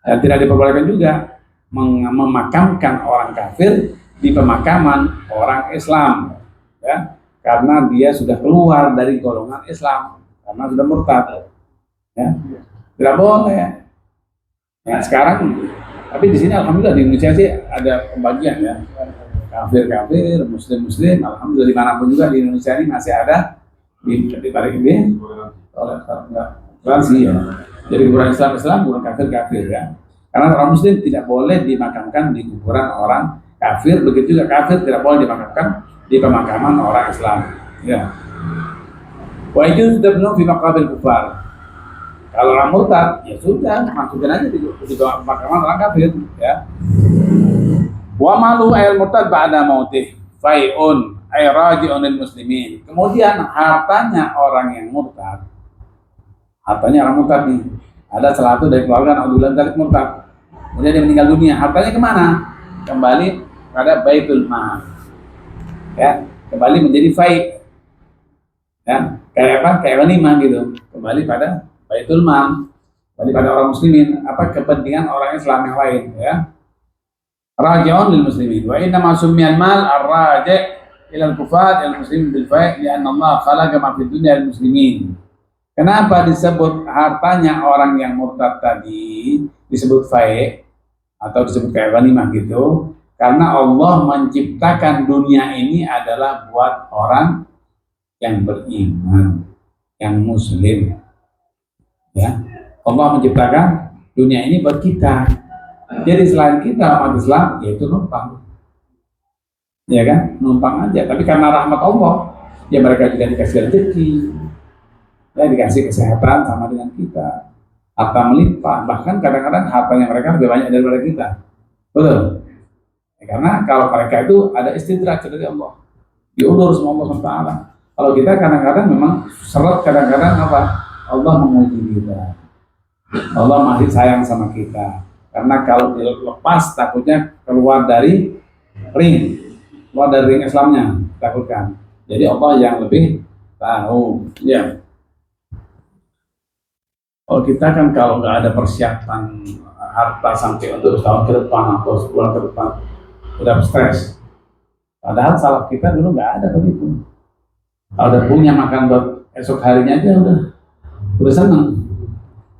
Dan tidak diperbolehkan juga memakamkan orang kafir di pemakaman orang Islam, ya, karena dia sudah keluar dari golongan Islam, karena sudah murtad, ya, tidak boleh. Ya, sekarang, tapi di sini alhamdulillah di Indonesia sih ada pembagian ya, kafir, muslim, alhamdulillah dimanapun juga di Indonesia ini masih ada di balik ini oleh transisi ya. Jadi kuburan Islam, kuburan kafir ya. Karena orang muslim tidak boleh dimakamkan di kuburan orang kafir, begitu juga kafir tidak boleh dimakamkan di pemakaman orang Islam. Ya. Wa itu sudah benar di maqabir kufar. Kalau orang murtad, ya sudah masukin aja di pemakaman orang kafir. Ya. Wa malu ayat murtad ba'da mautih fai'un ay raji'un lil muslimin. Kemudian hartanya orang yang murtad, hartanya orang murtad nih, ada salah satu dari keluarga naudzubillah dari murtad, kemudian dia meninggal dunia, hartanya kemana? Kembali pada baitul mal, ya, kembali menjadi fai', ya, kayak apa? Kayak ghanimah gitu, kembali pada baitul mal, kembali pada orang muslimin, apa kepentingan orang Islam yang lain, ya. Raji'un lil muslimin wa inna ma summiyal mal ar-raji' ila al-kufar ila al-muslimin bil fai' li'anna Allah khalaqa ma fid dunya lil muslimin. Kenapa disebut hartanya orang yang murtad tadi disebut fai' atau disebut kayak ghanimah gitu? Karena Allah menciptakan dunia ini adalah buat orang yang beriman, yang muslim. Ya, Allah menciptakan dunia ini buat kita. Jadi selain kita umat Islam, yaitu numpang, ya kan, numpang aja. Tapi karena rahmat Allah, ya mereka juga dikasih rezeki, ya dikasih kesehatan sama dengan kita, harta melimpah. Bahkan kadang-kadang hartanya mereka lebih banyak daripada kita, betul? Ya, karena kalau mereka itu ada istidraj dari Allah, diulur sama Allah SWT. Kalau kita kadang-kadang memang seret, kadang-kadang apa? Allah menguji kita, Allah masih sayang sama kita. Karena kalau dilepas takutnya keluar dari ring Islamnya, takutkan. Jadi Allah yang lebih tahu. Ya. Kalau kita kan kalau nggak ada persiapan harta sampai untuk setahun ke depan atau sebulan ke depan, udah stres. Padahal salaf kita dulu nggak ada begitu. Kalau udah punya makan buat esok harinya aja udah senang.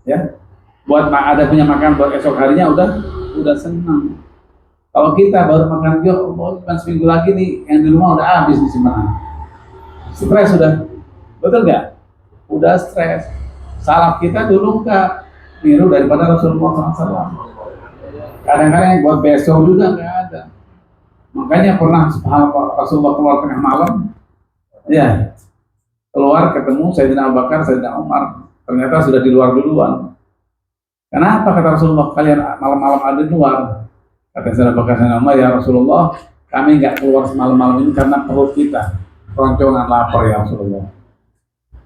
Ya. Buat ada punya makan buat esok harinya udah senang. Kalau kita baru makan bukan seminggu lagi nih, yang di rumah udah habis nih simpanan. Stres sudah, betul nggak? Udah stres. Salaf kita dulu nggak niru daripada Rasulullah SAW. Kadang-kadang buat besok juga nggak ada. Makanya pernah Rasulullah keluar tengah malam, ya keluar ketemu Sayyidina Abu Bakar, Sayyidina Umar, ternyata sudah di luar duluan. Kenapa kata Rasulullah kalian malam-malam ada di luar? Kata Sayyidina Abu Bakar, Sayyidina Umar, ya Rasulullah, kami nggak keluar malam-malam ini karena perut kita keroncongan lapar ya Rasulullah.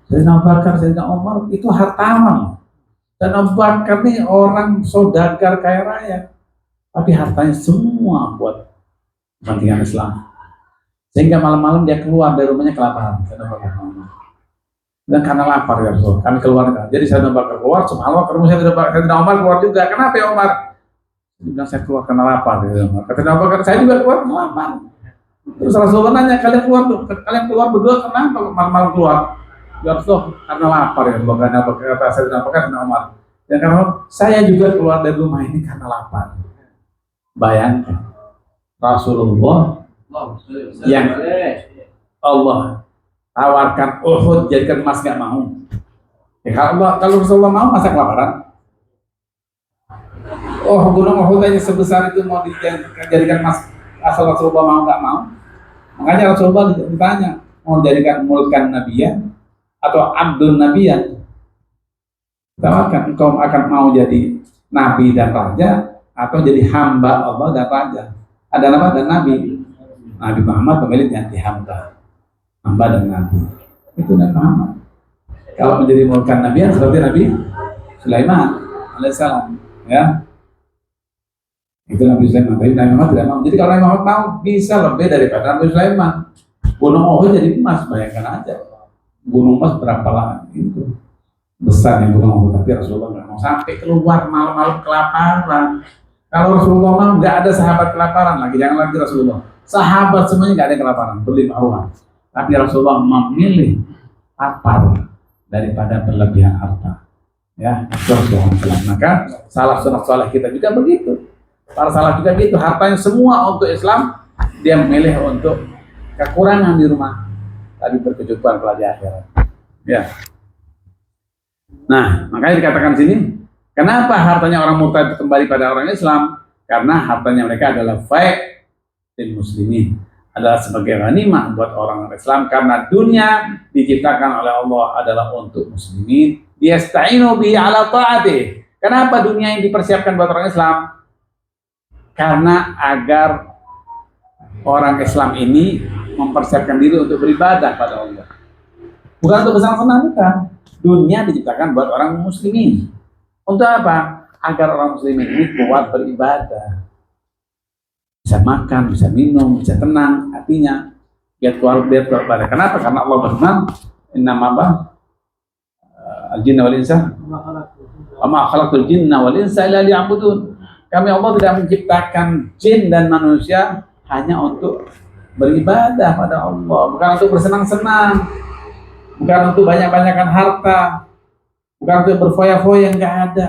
Sayyidina Abu Bakar, Sayyidina Umar itu hartawan. Dan Abu Bakar ini orang saudagar kaya raya, tapi hartanya semua buat kepentingan Islam. Sehingga malam-malam dia keluar dari rumahnya kelaparan. Sayyidina Abu Bakar. Dan karena lapar ya Rasul, kami keluar. Jadi saya bakar keluar, subhanallah, ketemu saya Umar keluar juga. Kenapa ya Umar? Dia bilang saya keluar karena lapar. Kata Abu Bakar, saya juga keluar karena lapar. Terus Rasulullah nanya, kalian keluar berdua kenapa malam-malam keluar? Ya Rasul, karena lapar ya Rasul. Kata saya Abu Bakar dan Umar. Dan karena saya juga keluar dari rumah ini karena lapar. Bayangkan, Rasulullah yang Allah tawarkan Uhud jadikan emas nggak mau. Ya, kalau Rasulullah mau masa kelaparan? Oh, gunung Uhud aja sebesar itu mau dijadikan emas, asal Rasulullah mau nggak mau? Makanya Rasulullah ditanya mau jadikan mulkan nabiyan atau abdul nabiyan. Tawarkan engkau akan mau jadi nabi dan raja atau jadi hamba Allah dan raja. Ada nama dan nabi. Nabi Muhammad pemilik yang dihamba. Hamba dan Nabi itu Nabi Muhammad. Kalau menjadi mulkan Nabi seperti Nabi Sulaiman alaihissalam, ya itu Nabi Sulaiman. Tapi Nabi Muhammad tidak mau. Jadi kalau Nabi Muhammad mau bisa lebih daripada Nabi Sulaiman. Gunung Uhud jadi emas, bayangkan aja gunung emas berapa lama itu. besar yang gunung Uhud, tapi Rasulullah nggak mau sampai keluar malam-malam kelaparan. Kalau Rasulullah mau nggak ada sahabat kelaparan lagi, jangan lagi Rasulullah. Sahabat semuanya nggak ada yang kelaparan, berlimpah. Tapi Rasulullah memilih lapar daripada berlebihan harta. Ya, Rasulullah. Maka salah salaf kita juga begitu. Para salaf juga gitu, hartanya semua untuk Islam, dia memilih untuk kekurangan di rumah, tapi berkecukupan kelak di akhirat. Ya. Nah, makanya dikatakan di sini, kenapa hartanya orang murtad kembali pada orang Islam? Karena hartanya mereka adalah faid dan muslimin, adalah sebagai ghanimah buat orang Islam, karena dunia diciptakan oleh Allah adalah untuk muslimin. Yasta'inu bihi ala ta'atih. Kenapa dunia ini dipersiapkan buat orang Islam? Karena agar orang Islam ini mempersiapkan diri untuk beribadah pada Allah. Bukan untuk bersenang-senang, bukan. Dunia diciptakan buat orang muslimin. Untuk apa? Agar orang muslimin ini kuat beribadah. Bisa makan, bisa minum, bisa tenang hatinya. Biar keluar pada. Kenapa? Karena Allah berfirman, "Innama al-jinna wal insa wa ma khalaqtul jinna wal insa illa liya'budun." Kami Allah tidak menciptakan jin dan manusia hanya untuk beribadah pada Allah, bukan untuk bersenang-senang, bukan untuk banyak-banyakan harta, bukan untuk berfoya-foya, yang enggak ada.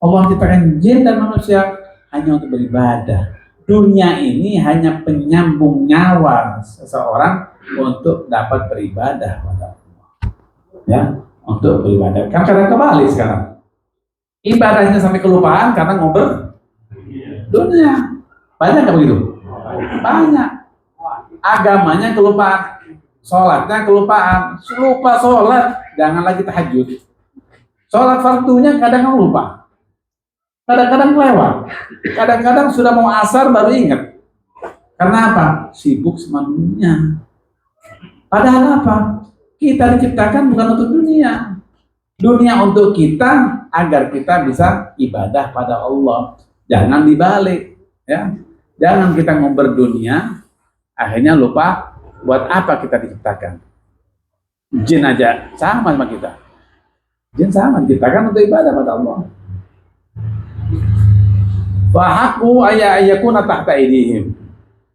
Allah menciptakan jin dan manusia hanya untuk beribadah. Dunia ini hanya penyambung nyawa seseorang untuk dapat beribadah pada Allah. Ya, untuk beribadah. Kan kadang kebalik sekarang. Ibadahnya sampai kelupaan karena ngobrol dunia. Banyak nggak begitu? Banyak. Agamanya kelupaan, sholatnya kelupaan. Lupa sholat, jangan lagi tahajud. Sholat fardunya kadang lupa, kadang-kadang lewat, kadang-kadang sudah mau asar baru ingat. Karena apa? Sibuk sama dunia. Padahal apa? Kita diciptakan bukan untuk dunia. Dunia untuk kita agar kita bisa ibadah pada Allah. Jangan dibalik, ya. Jangan kita ngobrol dunia, akhirnya lupa buat apa kita diciptakan. Jin aja sama kita. Jin sama diciptakan untuk ibadah pada Allah. Fa haqqu ayyakuna tahta aydihim.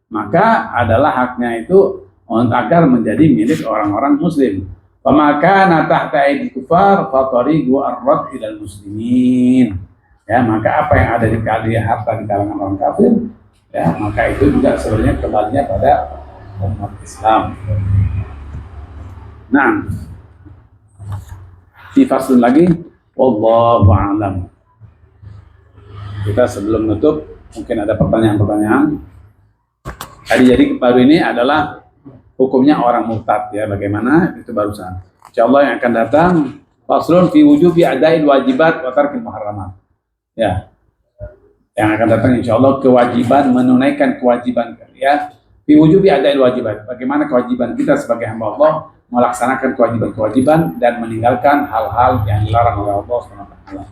Maka adalah haknya itu agar menjadi milik orang-orang muslim. Maka tahta aidi kufar fatariqu ar-rad ilal muslimin. Ya, maka apa yang ada di harta di kalangan orang kafir, ya, maka itu juga sebenarnya kembalinya pada umat Islam. Nah, di faslun lagi, wallahu a'lam. Kita sebelum nutup mungkin ada pertanyaan-pertanyaan. Jadi baru ini adalah hukumnya orang murtad, ya, bagaimana itu barusan. Insyaallah yang akan datang faslun fi wujubi adail wajibat wa tarkil muharramat. Ya. Yang akan datang insyaallah kewajiban menunaikan kewajiban, ya. Fi wujubi adail wajibat. Bagaimana kewajiban kita sebagai hamba Allah melaksanakan kewajiban-kewajiban dan meninggalkan hal-hal yang dilarang oleh Allah Subhanahu wa taala.